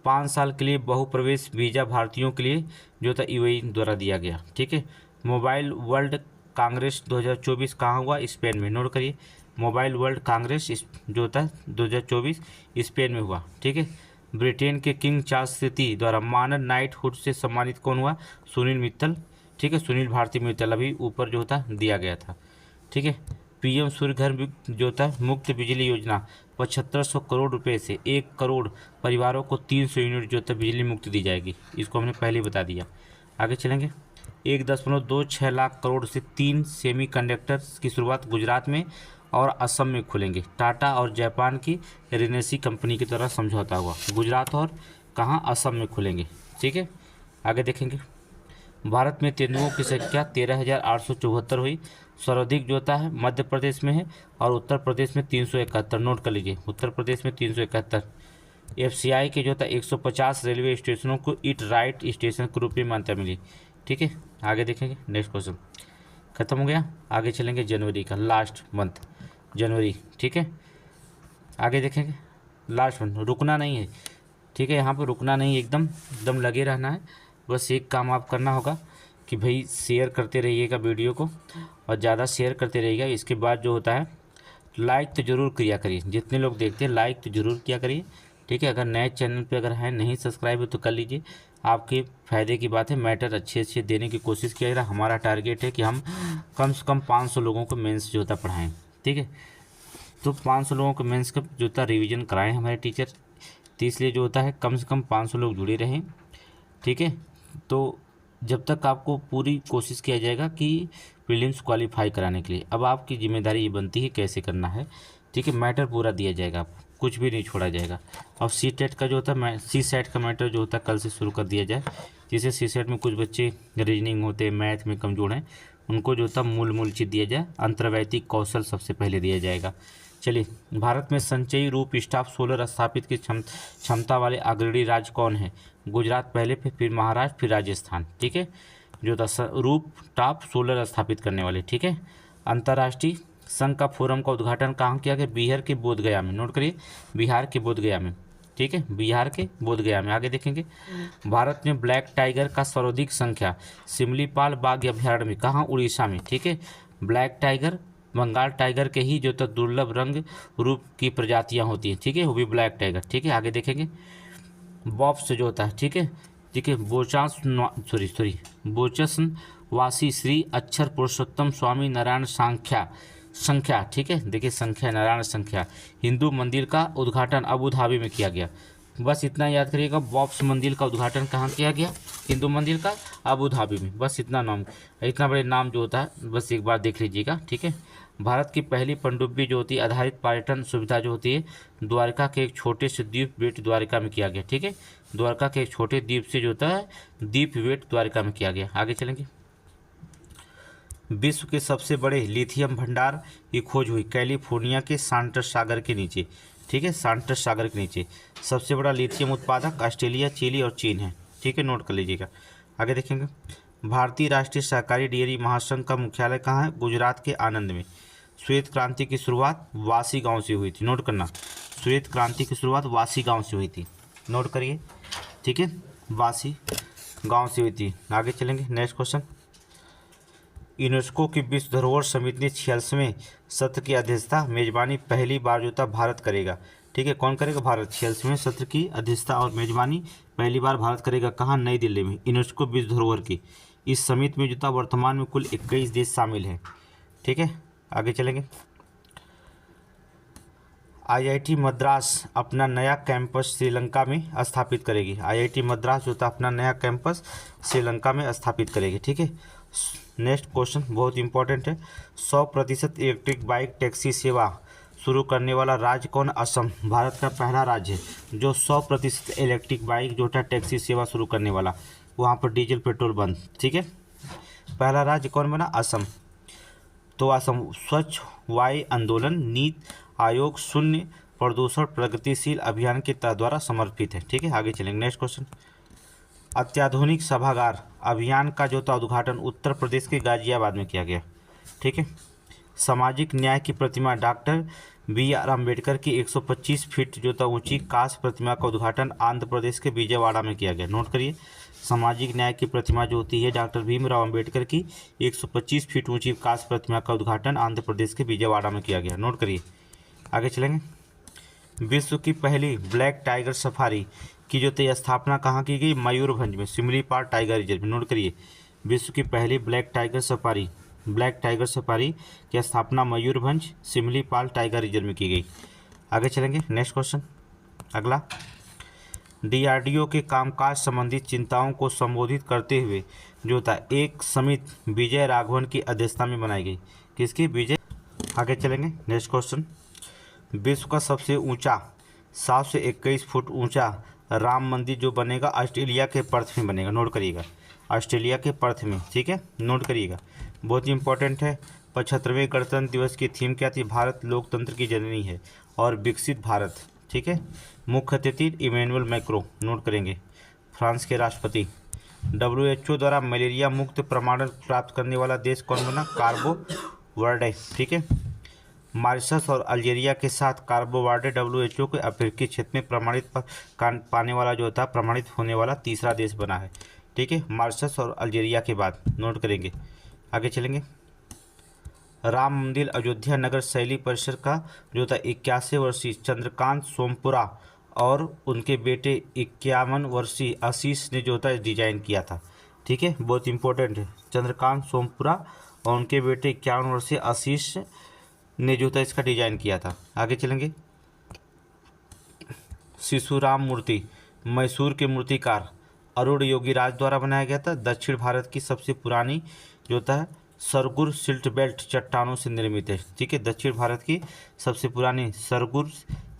5 साल के लिए बहुप्रवेश वीज़ा भारतीयों के लिए जो था UAE द्वारा दिया गया। ठीक है, मोबाइल वर्ल्ड कांग्रेस 2024 कहाँ हुआ? स्पेन में, नोट करिए। मोबाइल वर्ल्ड कांग्रेस जो था 2024 स्पेन में हुआ। ठीक है, ब्रिटेन के किंग चार्ल्स तृतीय द्वारा मानद नाइटहुड से सम्मानित कौन हुआ? सुनील मित्तल। ठीक है, सुनील भारती मित्तल अभी ऊपर जो था दिया गया था। ठीक है, PM सूर्य घर जो था मुफ्त बिजली योजना 7500 करोड़ रुपए से 1 करोड़ परिवारों को 300 यूनिट जो था बिजली मुक्त दी जाएगी। इसको हमने पहले ही बता दिया। आगे चलेंगे। 1.26 लाख करोड़ से 3 सेमीकंडक्टर्स की शुरुआत गुजरात में और असम में खुलेंगे। टाटा और जापान की रेनेसी कंपनी के द्वारा समझौता हुआ। गुजरात और कहाँ? असम में खुलेंगे। ठीक है, आगे देखेंगे। भारत में तेंदुओं की संख्या 13,874 हुई। सर्वाधिक जो होता है मध्य प्रदेश में है और उत्तर प्रदेश में 371, नोट कर लीजिए, उत्तर प्रदेश में 371। FCI के जो था 150 रेलवे स्टेशनों को ईट राइट स्टेशन के रूप में मान्यता मिली। ठीक है, आगे देखेंगे। नेक्स्ट क्वेश्चन खत्म हो गया। आगे चलेंगे जनवरी का लास्ट मंथ, जनवरी। ठीक है, आगे देखेंगे। लास्ट मंथ रुकना नहीं है। ठीक है, यहाँ पर रुकना नहीं, एकदम लगे रहना है। बस एक काम आप करना होगा कि भाई शेयर करते रहिएगा वीडियो को और ज़्यादा शेयर करते रहिएगा। इसके बाद जो होता है लाइक तो ज़रूर किया करिए, जितने लोग देखते हैं लाइक तो ज़रूर किया करिए। ठीक है, अगर नए चैनल पे अगर हैं नहीं सब्सक्राइब है तो कर लीजिए, आपके फ़ायदे की बात है। मैटर अच्छे देने की कोशिश किया जा रहा। हमारा टारगेट है कि हम कम से कम 500 लोगों को मेंस जो होता पढ़ाएँ। ठीक है, तो 500 लोगों को मेंस का जो होता रिविज़न कराएँ हमारे टीचर, तो इसलिए जो होता है कम से कम 500 लोग जुड़े रहें। ठीक है, तो जब तक आपको पूरी कोशिश किया जाएगा कि प्रीलिम्स क्वालिफाई कराने के लिए। अब आपकी जिम्मेदारी ये बनती है कैसे करना है। ठीक है, मैटर पूरा दिया जाएगा, आपको कुछ भी नहीं छोड़ा जाएगा। अब CTET का जो होता है CSAT का मैटर जो होता है कल से शुरू कर दिया जाए। जैसे CSAT में कुछ बच्चे रीजनिंग होते हैं, मैथ में कमज़ोर हैं, उनको जो होता मूल चीज़ दिया जाए। अंतर्वैयक्तिक कौशल सबसे पहले दिया जाएगा। चलिए, भारत में संचयी रूप स्टाफ सोलर स्थापित की क्षमता वाले अग्रणी राज्य कौन है? गुजरात पहले, फिर महाराष्ट्र, फिर राजस्थान। ठीक है, जो था रूप टॉप सोलर स्थापित करने वाले। ठीक है, अंतर्राष्ट्रीय संघ का फोरम का उद्घाटन कहाँ किया गया? बिहार के बोधगया में, नोट करिए, बिहार के बोधगया में। ठीक है, बिहार के बोधगया में। आगे देखेंगे। भारत में ब्लैक टाइगर का सर्वाधिक संख्या सिमलीपाल बाघ अभयारण्य में, कहाँ? उड़ीसा में। ठीक है, ब्लैक टाइगर बंगाल टाइगर के ही जो तो दुर्लभ रंग रूप की प्रजातियां होती हैं। ठीक है, वो भी ब्लैक टाइगर। ठीक है, आगे देखेंगे। बॉब्स जो होता है, ठीक है, बोचसन वासी श्री अक्षर पुरुषोत्तम स्वामी नारायण संख्या। ठीक है, देखिए संख्या, नारायण संख्या हिंदू मंदिर का उद्घाटन अबू धाबी में किया गया। बस इतना याद करिएगा। बॉब्स मंदिर का उद्घाटन कहाँ किया गया? हिंदू मंदिर का अबू धाबी में। बस इतना नाम, इतना बड़े नाम जो होता है बस एक बार देख लीजिएगा। ठीक है, भारत की पहली पनडुब्बी जो होती है आधारित पर्यटन सुविधा जो होती है द्वारका के एक छोटे से द्वीप बेट द्वारका में किया गया। ठीक है, द्वारका के एक छोटे द्वीप से जो होता है द्वीप बेट द्वारका में किया गया। आगे चलेंगे। विश्व के सबसे बड़े लिथियम भंडार की खोज हुई कैलिफोर्निया के सांटस सागर के नीचे। ठीक है, सांटस सागर के नीचे। सबसे बड़ा लिथियम उत्पादक ऑस्ट्रेलिया, चिली और चीन है। ठीक है, नोट कर लीजिएगा। आगे देखेंगे। भारतीय राष्ट्रीय सहकारी डेयरी महासंघ का मुख्यालय कहाँ है? गुजरात के आनंद में। श्वेत क्रांति की शुरुआत वासी गांव से हुई थी, नोट करना। श्वेत क्रांति की शुरुआत वासी गांव से हुई थी, नोट करिए। ठीक है, वासी गांव से हुई थी। आगे चलेंगे। Next question. यूनेस्को की विश्व धरोहर समिति ने 46वें सत्र की अध्यक्षता मेजबानी पहली बार जो था भारत करेगा। ठीक है, कौन करेगा? भारत। 46वें सत्र की अध्यक्षता और मेजबानी पहली बार भारत करेगा। कहाँ? नई दिल्ली में। यूनेस्को विश्व धरोहर की इस समिति में जो था वर्तमान में कुल 21 देश शामिल हैं। ठीक है, आगे चलेंगे। IIT मद्रास अपना नया कैंपस श्रीलंका में स्थापित करेगी। IIT मद्रास जो था अपना नया कैंपस श्रीलंका में स्थापित करेगी। ठीक है, नेक्स्ट क्वेश्चन बहुत इंपॉर्टेंट है। 100% इलेक्ट्रिक बाइक टैक्सी सेवा शुरू करने वाला राज्य कौन? असम भारत का पहला राज्य है जो 100% इलेक्ट्रिक बाइक जो था टैक्सी सेवा शुरू करने वाला, वहाँ पर डीजल पेट्रोल बंद। ठीक है, पहला राज्य कौन बना? असम। तो असम स्वच्छ वायु आंदोलन नीति आयोग शून्य प्रदूषण प्रगतिशील अभियान के द्वारा समर्पित है। ठीक है, आगे चलेंगे। नेक्स्ट क्वेश्चन, अत्याधुनिक सभागार अभियान का जो था उद्घाटन उत्तर प्रदेश के गाजियाबाद में किया गया। ठीक है, सामाजिक न्याय की प्रतिमा डॉक्टर BR अम्बेडकर की 125 फीट जो था ऊंची कांस्य प्रतिमा का उद्घाटन आंध्र प्रदेश के विजयवाड़ा में किया गया। नोट करिए, सामाजिक न्याय की प्रतिमा जो होती है डॉक्टर भीमराव अम्बेडकर की 125 फीट ऊंची कांस्य प्रतिमा का उद्घाटन आंध्र प्रदेश के विजयवाड़ा में किया गया। नोट करिए, आगे चलेंगे। विश्व की पहली ब्लैक टाइगर सफारी की जो थी स्थापना कहाँ की गई? मयूरभंज में, सिमलीपाल टाइगर रिजर्व में। नोट करिए, विश्व की पहली ब्लैक टाइगर सफारी की स्थापना मयूरभंज सिमलीपाल टाइगर रिजर्व में की गई। आगे चलेंगे। नेक्स्ट क्वेश्चन, अगला, DRDO के कामकाज संबंधी चिंताओं को संबोधित करते हुए जो था एक समिति विजय राघवन की अध्यक्षता में बनाई गई। किसकी? विजय। आगे चलेंगे। नेक्स्ट क्वेश्चन, विश्व का सबसे ऊंचा 7 से 21 फुट ऊंचा राम मंदिर जो बनेगा ऑस्ट्रेलिया के पर्थ में बनेगा। नोट करिएगा, ऑस्ट्रेलिया के पर्थ में। ठीक है, नोट करिएगा, बहुत ही इंपॉर्टेंट है। 75वें गणतंत्र दिवस की थीम क्या थी? भारत लोकतंत्र की जननी है और विकसित भारत। ठीक है, मुख्य अतिथि इमैनुअल मैक्रों। नोट करेंगे, फ्रांस के राष्ट्रपति। WHO द्वारा मलेरिया मुक्त प्रमाणन प्राप्त करने वाला देश कौन बना? कार्बो वर्डे। ठीक है, मॉरिशस और अल्जीरिया के साथ कार्बो वर्डे WHO के अफ्रीकी क्षेत्र में प्रमाणित पाने वाला जो था प्रमाणित होने वाला तीसरा देश बना है। ठीक है, मॉरिशस और अल्जीरिया के बाद। नोट करेंगे, आगे चलेंगे। राम मंदिर अयोध्या नगर शैली परिसर का जो था 81 वर्षीय चंद्रकांत सोमपुरा और उनके बेटे 51 वर्षीय आशीष ने जो था डिजाइन किया था। ठीक है, बहुत इंपॉर्टेंट है। चंद्रकांत सोमपुरा और उनके बेटे 51 वर्षीय आशीष ने जो था इसका डिजाइन किया था। आगे चलेंगे। शिशुराम मूर्ति मैसूर के मूर्तिकार अरुण योगीराज द्वारा बनाया गया था। दक्षिण भारत की सबसे पुरानी जो था सरगुर सिल्ट बेल्ट चट्टानों से निर्मित है। ठीक है, दक्षिण भारत की सबसे पुरानी सरगुर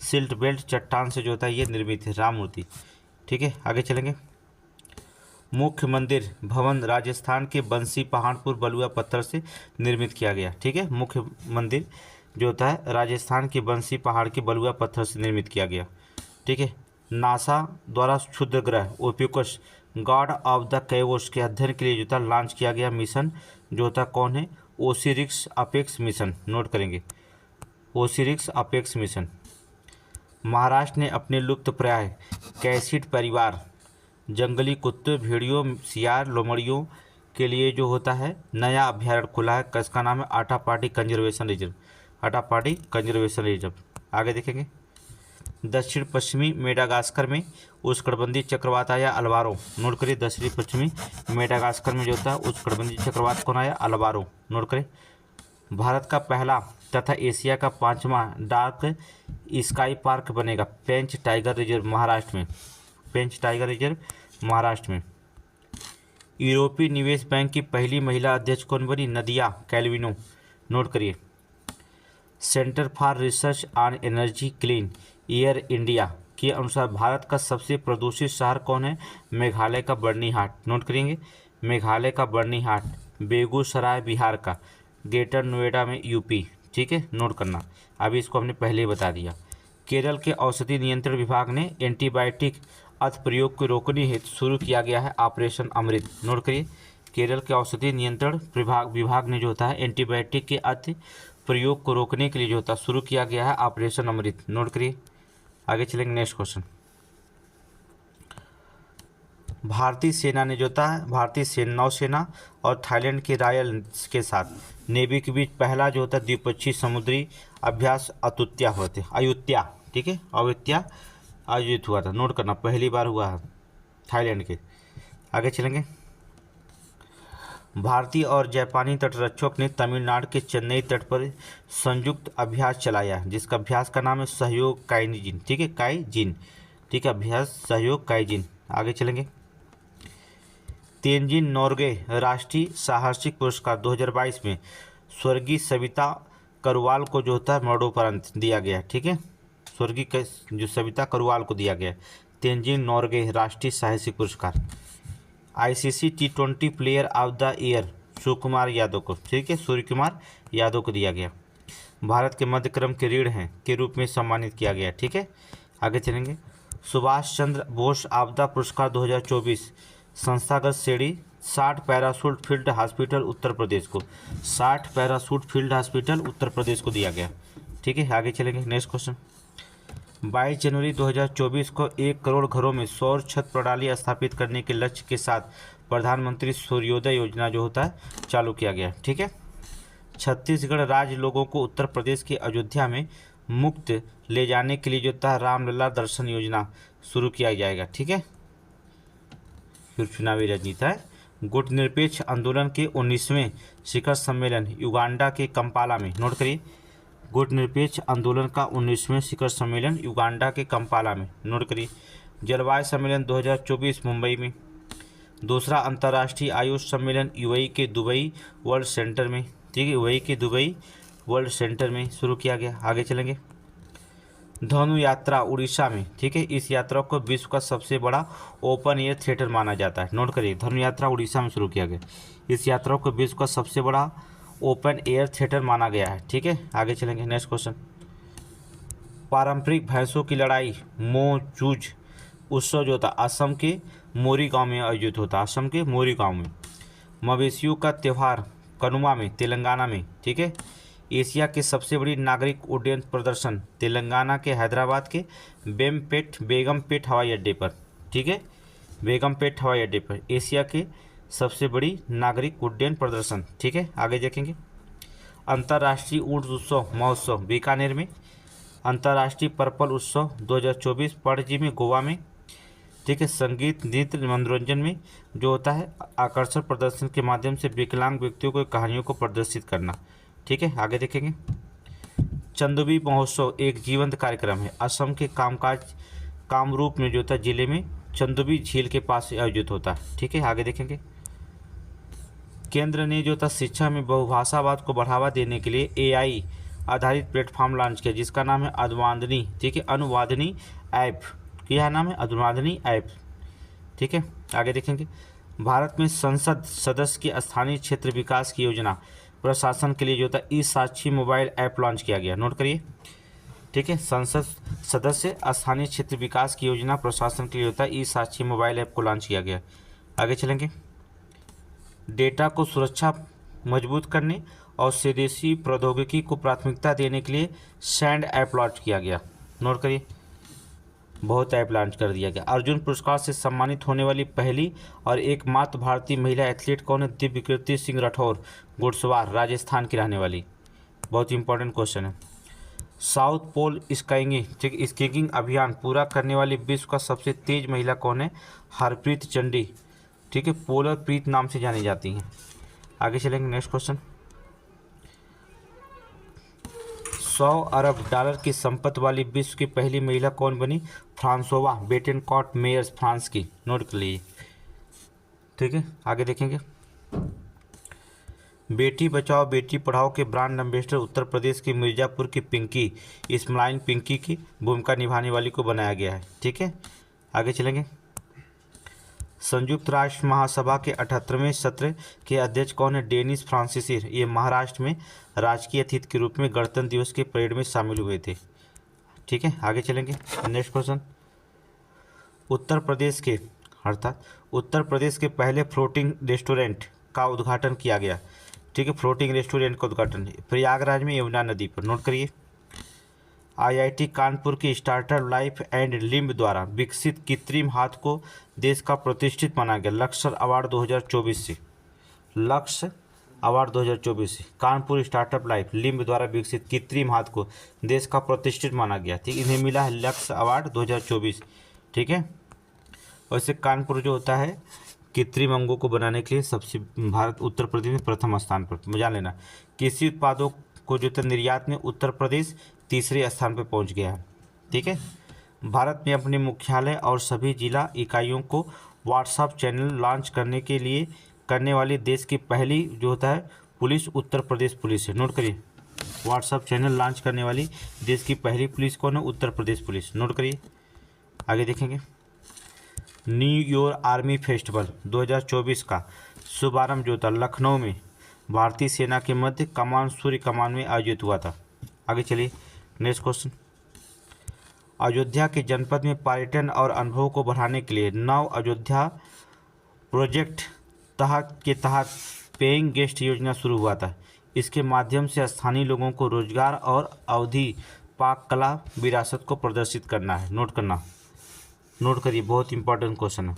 सिल्ट बेल्ट चट्टान से जो था ये निर्मित है राम मूर्ति। ठीक है, आगे चलेंगे। मुख्य मंदिर भवन राजस्थान के बंसी पहाड़पुर बलुआ पत्थर से निर्मित किया गया। ठीक है, मुख्य मंदिर जो होता है राजस्थान के बंसी पहाड़ के बलुआ पत्थर से निर्मित किया गया। ठीक है, नासा द्वारा क्षुद्र ग्रह ओप्यूकस गॉड ऑफ द कैवोस के अध्ययन के लिए जो था लॉन्च किया गया मिशन जो होता कौन है? ओसिरिक्स अपेक्स मिशन। नोट करेंगे, ओसिरिक्स अपेक्स मिशन। महाराष्ट्र ने अपने लुप्त प्राय कैसिड परिवार जंगली कुत्ते भेड़ियों सियार लोमड़ियों के लिए जो होता है नया अभ्यारण्य खुला है। इसका नाम है Attapadi conservation reserve. Attapadi conservation reserve. आगे देखेंगे। दक्षिण पश्चिमी मेडागास्कर में उष्णकटिबंधीय चक्रवात आया अल्वारो। नोट करिए, दक्षिण पश्चिमी मेडागास्कर में जो था उष्णकटिबंधीय चक्रवात कौन आया? अल्वारो। नोट करें। भारत का पहला तथा एशिया का 5वां डार्क स्काई पार्क बनेगा पेंच टाइगर रिजर्व महाराष्ट्र में। पेंच टाइगर रिजर्व महाराष्ट्र में। यूरोपीय निवेश बैंक की पहली महिला अध्यक्ष कौन बनी? नदिया कैल्विनो। नोट करिए। Centre for research on energy clean air India के अनुसार भारत का सबसे प्रदूषित शहर कौन है? मेघालय का बर्नीहाट। नोट करेंगे, मेघालय का बर्नीहाट। बेगूसराय बिहार का। ग्रेटर नोएडा में यूपी। ठीक है, नोट करना, अभी इसको हमने पहले ही बता दिया। केरल के औषधि नियंत्रण विभाग ने एंटीबायोटिक अति प्रयोग को रोकने हेतु शुरू किया गया है ऑपरेशन अमृत। नोट करिए, केरल के औषधि नियंत्रण विभाग ने जो होता है एंटीबायोटिक के अति प्रयोग को रोकने के लिए जो होता शुरू किया गया है ऑपरेशन अमृत। नोट करिए, आगे चलेंगे। Next question. भारतीय सेना ने जो था भारतीय नौसेना और थाईलैंड के रॉयल के साथ नेवी के बीच पहला जो होता है द्विपक्षीय समुद्री अभ्यास अयुत्या। ठीक है, अयुत्या आयोजित हुआ था। नोट करना, पहली बार हुआ है थाईलैंड के। आगे चलेंगे। भारतीय और जापानी तटरक्षक ने तमिलनाडु के चेन्नई तट पर संयुक्त अभ्यास चलाया जिसका अभ्यास का नाम है सहयोग काइजिन। ठीक है, काइजिन। ठीक है, अभ्यास सहयोग काइजिन। आगे चलेंगे। तेंजिन नोर्गे राष्ट्रीय साहसिक पुरस्कार 2022 में स्वर्गीय सविता करवाल को जो होता है मरणोपरांत दिया गया, ठीक है, स्वर्गीय जो सविता करवाल को दिया गया। तेंजिन नोर्गे राष्ट्रीय साहसिक पुरस्कार। ICC T20 player of the year Suryakumar Yadav को, ठीक है, सूर्यकुमार यादव को दिया गया। भारत के मध्यक्रम के ऋण हैं के रूप में सम्मानित किया गया, ठीक है। आगे चलेंगे। सुभाष चंद्र बोस आपदा पुरस्कार 2024 संस्थागत श्रेणी 60 parachute field hospital Uttar Pradesh को, 60 parachute field hospital Uttar Pradesh को दिया गया, ठीक है। आगे चलेंगे। Next question. 22 जनवरी 2024 को 1 करोड़ घरों में सौर छत प्रणाली स्थापित करने के लक्ष्य के साथ प्रधानमंत्री सूर्योदय योजना जो होता है चालू किया गया, ठीक है। छत्तीसगढ़ राज्य लोगों को उत्तर प्रदेश के अयोध्या में मुक्त ले जाने के लिए जो होता है रामलला दर्शन योजना शुरू किया जाएगा, ठीक है। फिर चुनावी रणनीति है। गुटनिरपेक्ष आंदोलन के 19वें शिखर सम्मेलन युगांडा के कंपाला में, नोट करिए, गुटनिरपेक्ष आंदोलन का 19वें शिखर सम्मेलन युगांडा के कंपाला में, नोट करिए। जलवायु सम्मेलन 2024 मुंबई में। दूसरा अंतर्राष्ट्रीय आयुष सम्मेलन यूएई के दुबई वर्ल्ड सेंटर में, ठीक है, यूएई के दुबई वर्ल्ड सेंटर में शुरू किया गया। आगे चलेंगे। धनु यात्रा उड़ीसा में, ठीक है, इस यात्रा को विश्व का सबसे बड़ा ओपन एयर थिएटर माना जाता है, नोट करिए। धनु यात्रा उड़ीसा में शुरू किया गया। इस यात्रा को विश्व का सबसे बड़ा ओपन एयर थिएटर माना गया है, ठीक है। आगे चलेंगे। Next question. पारंपरिक भैंसों की लड़ाई मो जूझ उत्सव जो था असम के मोरी गांव में आयोजित होता है, असम के मोरी गांव में। मवेशियों का त्यौहार कनुमा में, तेलंगाना में, ठीक है। एशिया के सबसे बड़ी नागरिक उड्डयन प्रदर्शन तेलंगाना के हैदराबाद के बेगमपेट हवाई अड्डे पर, ठीक है, बेगमपेट हवाई अड्डे पर एशिया के सबसे बड़ी नागरिक उड्डयन प्रदर्शन, ठीक है। आगे देखेंगे। अंतर्राष्ट्रीय ऊँट उत्सव महोत्सव बीकानेर में। अंतर्राष्ट्रीय पर्पल उत्सव 2024 पणजी में, गोवा में, ठीक है। संगीत नृत्य मनोरंजन में जो होता है आकर्षक प्रदर्शन के माध्यम से विकलांग व्यक्तियों को कहानियों को प्रदर्शित करना, ठीक है। आगे देखेंगे। चंदोबी महोत्सव एक जीवंत कार्यक्रम है, असम के कामरूप में जो होता है जिले में चंदोबी झील के पास आयोजित होता है, ठीक है। आगे देखेंगे। केंद्र ने जो था शिक्षा में बहुभाषावाद को बढ़ावा देने के लिए एआई आधारित प्लेटफॉर्म लॉन्च किया जिसका नाम है अनुवादनी, ठीक है, अनुवादनी ऐप, क्या नाम है, अनुवादनी ऐप, ठीक है। आगे देखेंगे। भारत में संसद सदस्य की स्थानीय क्षेत्र विकास की योजना प्रशासन के लिए जो था ई साक्षी मोबाइल ऐप लॉन्च किया गया, नोट करिए, ठीक है। संसद सदस्य स्थानीय क्षेत्र विकास की योजना प्रशासन के लिए होता है ई साक्षी मोबाइल ऐप को लॉन्च किया गया। आगे चलेंगे। डेटा को सुरक्षा मजबूत करने और स्वदेशी प्रौद्योगिकी को प्राथमिकता देने के लिए सैंड ऐप लॉन्च किया गया, नोट करिए, बहुत ऐप लॉन्च कर दिया गया। अर्जुन पुरस्कार से सम्मानित होने वाली पहली और एकमात्र भारतीय महिला एथलीट कौन है? दिव्यकीर्ति सिंह राठौर, घुड़सवार, राजस्थान की रहने वाली। बहुत इंपॉर्टेंट क्वेश्चन है। साउथ पोल स्कीइंग अभियान पूरा करने वाली विश्व का सबसे तेज महिला कौन है? हरप्रीत चंडी, ठीक है, पोलर प्रीत नाम से जानी जाती हैं। आगे चलेंगे। Next question. 100 अरब डॉलर की संपत्ति वाली विश्व की पहली महिला कौन बनी? फ्रांसोवा बेटेनकॉट मेयर्स, फ्रांस की, नोट कर लीजिए, ठीक है। आगे देखेंगे। बेटी बचाओ बेटी पढ़ाओ के ब्रांड एम्बेसडर उत्तर प्रदेश की मिर्ज़ापुर की पिंकी स्माइलिंग पिंकी की भूमिका निभाने वाली को बनाया गया है, ठीक है। आगे चलेंगे। संयुक्त राष्ट्र महासभा के 78वें सत्र के अध्यक्ष कौन है? डेनिस फ्रांसीसी। ये महाराष्ट्र में राजकीय अतिथि के रूप में गणतंत्र दिवस के परेड में शामिल हुए थे, ठीक है। आगे चलेंगे। Next question. उत्तर प्रदेश के पहले फ्लोटिंग रेस्टोरेंट का उद्घाटन किया गया, ठीक है, फ्लोटिंग रेस्टोरेंट का उद्घाटन प्रयागराज में यमुना नदी पर, नोट करिए। आईआईटी कानपुर की स्टार्टअप लाइफ एंड लिम्ब द्वारा विकसित कृत्रिम हाथ को देश का प्रतिष्ठित माना गया लक्ष्य अवार्ड 2024 से। कानपुर स्टार्टअप लाइफ लिम्ब द्वारा विकसित कृत्रिम हाथ को देश का प्रतिष्ठित माना गया, ठीक, इन्हें मिला है लक्ष्य अवार्ड 2024, ठीक है। वैसे कानपुर जो होता है कृत्रिम अंगों को बनाने के लिए सबसे उत्तर प्रदेश में प्रथम स्थान पर, जान लेना। कृषि उत्पादों को जो निर्यात में उत्तर प्रदेश तीसरे स्थान पर पहुंच गया है, ठीक है। भारत में अपने मुख्यालय और सभी जिला इकाइयों को व्हाट्सएप चैनल लॉन्च करने वाली देश की पहली जो होता है पुलिस उत्तर प्रदेश पुलिस है, नोट करिए। व्हाट्सएप चैनल लॉन्च करने वाली देश की पहली पुलिस कौन है? उत्तर प्रदेश पुलिस। नोट करिए, आगे देखेंगे। न्यू ईयर आर्मी फेस्टिवल 2024 का शुभारंभ जो था लखनऊ में भारतीय सेना के मध्य कमान सूर्य कमान में आयोजित हुआ था। आगे चलिए, नेक्स्ट क्वेश्चन। अयोध्या के जनपद में पर्यटन और अनुभव को बढ़ाने के लिए नव अयोध्या प्रोजेक्ट के तहत पेइंग गेस्ट योजना शुरू हुआ था। इसके माध्यम से स्थानीय लोगों को रोजगार और अवधि पाक कला विरासत को प्रदर्शित करना है। नोट करना, नोट करिए, बहुत इंपॉर्टेंट क्वेश्चन है।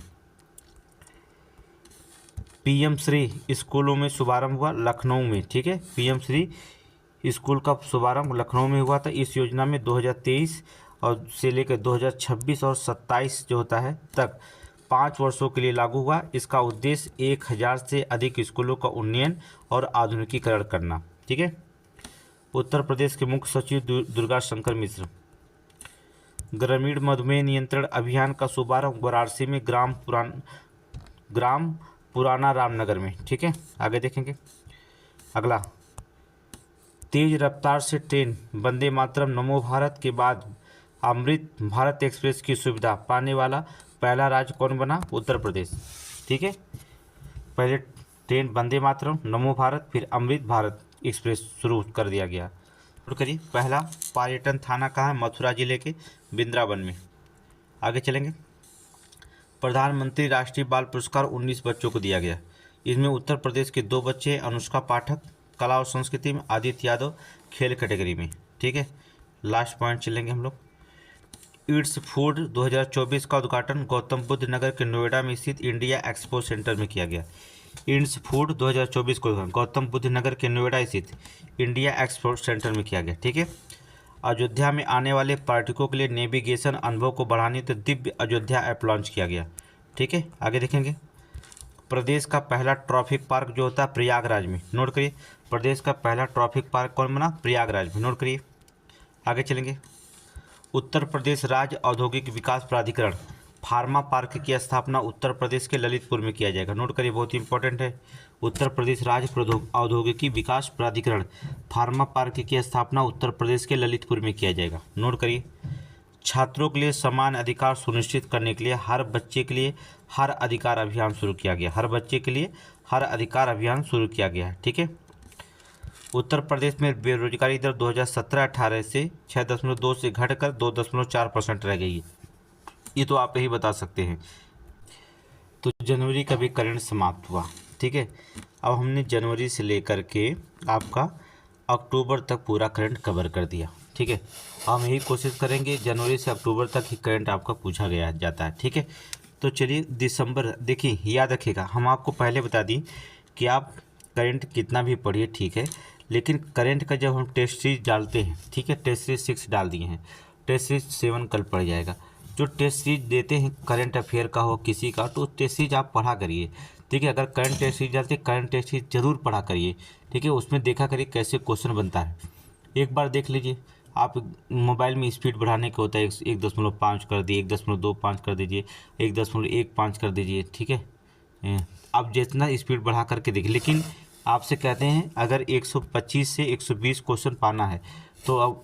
पीएम श्री स्कूलों में शुभारंभ हुआ लखनऊ में, ठीक है। पीएम श्री स्कूल का शुभारंभ लखनऊ में हुआ था। इस योजना में 2023 और से लेकर 2026 और 27 जो होता है तक 5 वर्षों के लिए लागू हुआ। इसका उद्देश्य 1000 से अधिक स्कूलों का उन्नयन और आधुनिकीकरण करना, ठीक है। उत्तर प्रदेश के मुख्य सचिव दुर्गा शंकर मिश्र। ग्रामीण मधुमेह नियंत्रण अभियान का शुभारंभ वाराणसी में ग्राम पुराना रामनगर में, ठीक है। आगे देखेंगे। अगला, तेज रफ्तार से ट्रेन वंदे मातरम नमो भारत के बाद अमृत भारत एक्सप्रेस की सुविधा पाने वाला पहला राज्य कौन बना? उत्तर प्रदेश, ठीक है। पहले ट्रेन वंदे मातरम, नमो भारत, फिर अमृत भारत एक्सप्रेस शुरू कर दिया गया। और करिए, पहला पर्यटन थाना कहाँ है? मथुरा जिले के वृंदावन में। आगे चलेंगे। प्रधानमंत्री राष्ट्रीय बाल पुरस्कार 19 बच्चों को दिया गया। इसमें उत्तर प्रदेश के 2 बच्चे, अनुष्का पाठक कला और संस्कृति में, आदित्य यादव खेल कैटेगरी में, ठीक है। लास्ट पॉइंट चलेंगे हम लोग। ईट्स फूड 2024 का उद्घाटन गौतम बुद्ध नगर के नोएडा में स्थित इंडिया एक्सपो सेंटर में किया गया। ईट्स फूड 2024 को गौतम बुद्ध नगर के नोएडा स्थित इंडिया एक्सपो सेंटर में किया गया, ठीक है। अयोध्या में आने वाले पर्यटकों के लिए नेविगेशन अनुभव को बढ़ाने तो दिव्य अयोध्या ऐप लॉन्च किया गया, ठीक है। आगे देखेंगे। प्रदेश का पहला ट्रॉफिक पार्क जो होता है प्रयागराज में। नोट करिए, प्रदेश का पहला ट्रॉफिक पार्क कौन बना? प्रयागराज में। नोट करिए, आगे चलेंगे। उत्तर प्रदेश राज्य औद्योगिक विकास प्राधिकरण फार्मा पार्क की स्थापना उत्तर प्रदेश के ललितपुर में किया जाएगा। नोट करिए, बहुत इंपॉर्टेंट है। उत्तर प्रदेश राज्य औद्योगिकी विकास प्राधिकरण फार्मा पार्क की स्थापना उत्तर प्रदेश के ललितपुर में किया जाएगा। नोट करिए। छात्रों के लिए समान अधिकार सुनिश्चित करने के लिए हर बच्चे के लिए हर अधिकार अभियान शुरू किया गया। हर बच्चे के लिए हर अधिकार अभियान शुरू किया गया है, ठीक है। उत्तर प्रदेश में बेरोजगारी दर 2017-18 से 6.2 से घटकर 2.4% रह गई है। ये तो आप ही बता सकते हैं। तो जनवरी का भी करंट समाप्त हुआ, ठीक है। अब हमने जनवरी से लेकर के आपका अक्टूबर तक पूरा करंट कवर कर दिया, ठीक है। हम यही कोशिश करेंगे जनवरी से अक्टूबर तक ही करंट आपका पूछा गया जाता है, ठीक है। तो चलिए दिसंबर, देखिए याद रखिएगा, हम आपको पहले बता दी कि आप करंट कितना भी पढ़िए, ठीक है, लेकिन करंट का जब हम टेस्ट सीरीज डालते हैं, ठीक है, टेस्ट सीरीज 6 डाल दिए हैं, टेस्ट सीरीज 7 कल पड़ जाएगा। जो टेस्ट सीरीज देते हैं करंट अफेयर का हो किसी का, तो टेस्ट सीरीज आप पढ़ा करिए, ठीक है। अगर करंट टेस्ट सीरीज डालते करंट टेस्ट सीरीज जरूर पढ़ा करिए, ठीक है। उसमें देखा करिए कैसे क्वेश्चन बनता है। एक बार देख लीजिए, आप मोबाइल में स्पीड बढ़ाने का होता है 1.5 कर दिए, 1.25 कर दीजिए, 1.15 कर दीजिए, ठीक है। आप जितना स्पीड बढ़ा करके देखिए, लेकिन आपसे कहते हैं अगर 125 से 120 क्वेश्चन पाना है, तो अब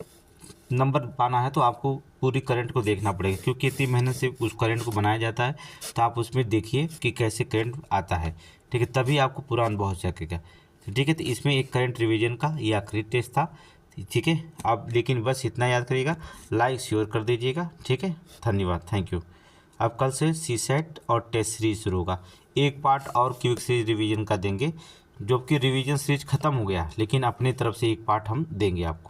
नंबर पाना है तो आपको पूरी करंट को देखना पड़ेगा, क्योंकि इतनी मेहनत से उस करंट को बनाया जाता है। तो आप उसमें देखिए कि कैसे करंट आता है, ठीक है, तभी आपको पूरा अनुभव हो सकेगा, ठीक है। तो इसमें एक करंट रिवीजन का ये आखिरी टेस्ट था, ठीक है। आप लेकिन बस इतना याद करिएगा, लाइक शेयर कर दीजिएगा, ठीक है। धन्यवाद, थैंक यू। अब कल से सीसेट और टेस्ट सीरीज शुरू होगा। एक पार्ट और क्विक सीरीज रिवीजन का देंगे, जबकि रिवीजन सीरीज ख़त्म हो गया, लेकिन अपनी तरफ से एक पार्ट हम देंगे आपको।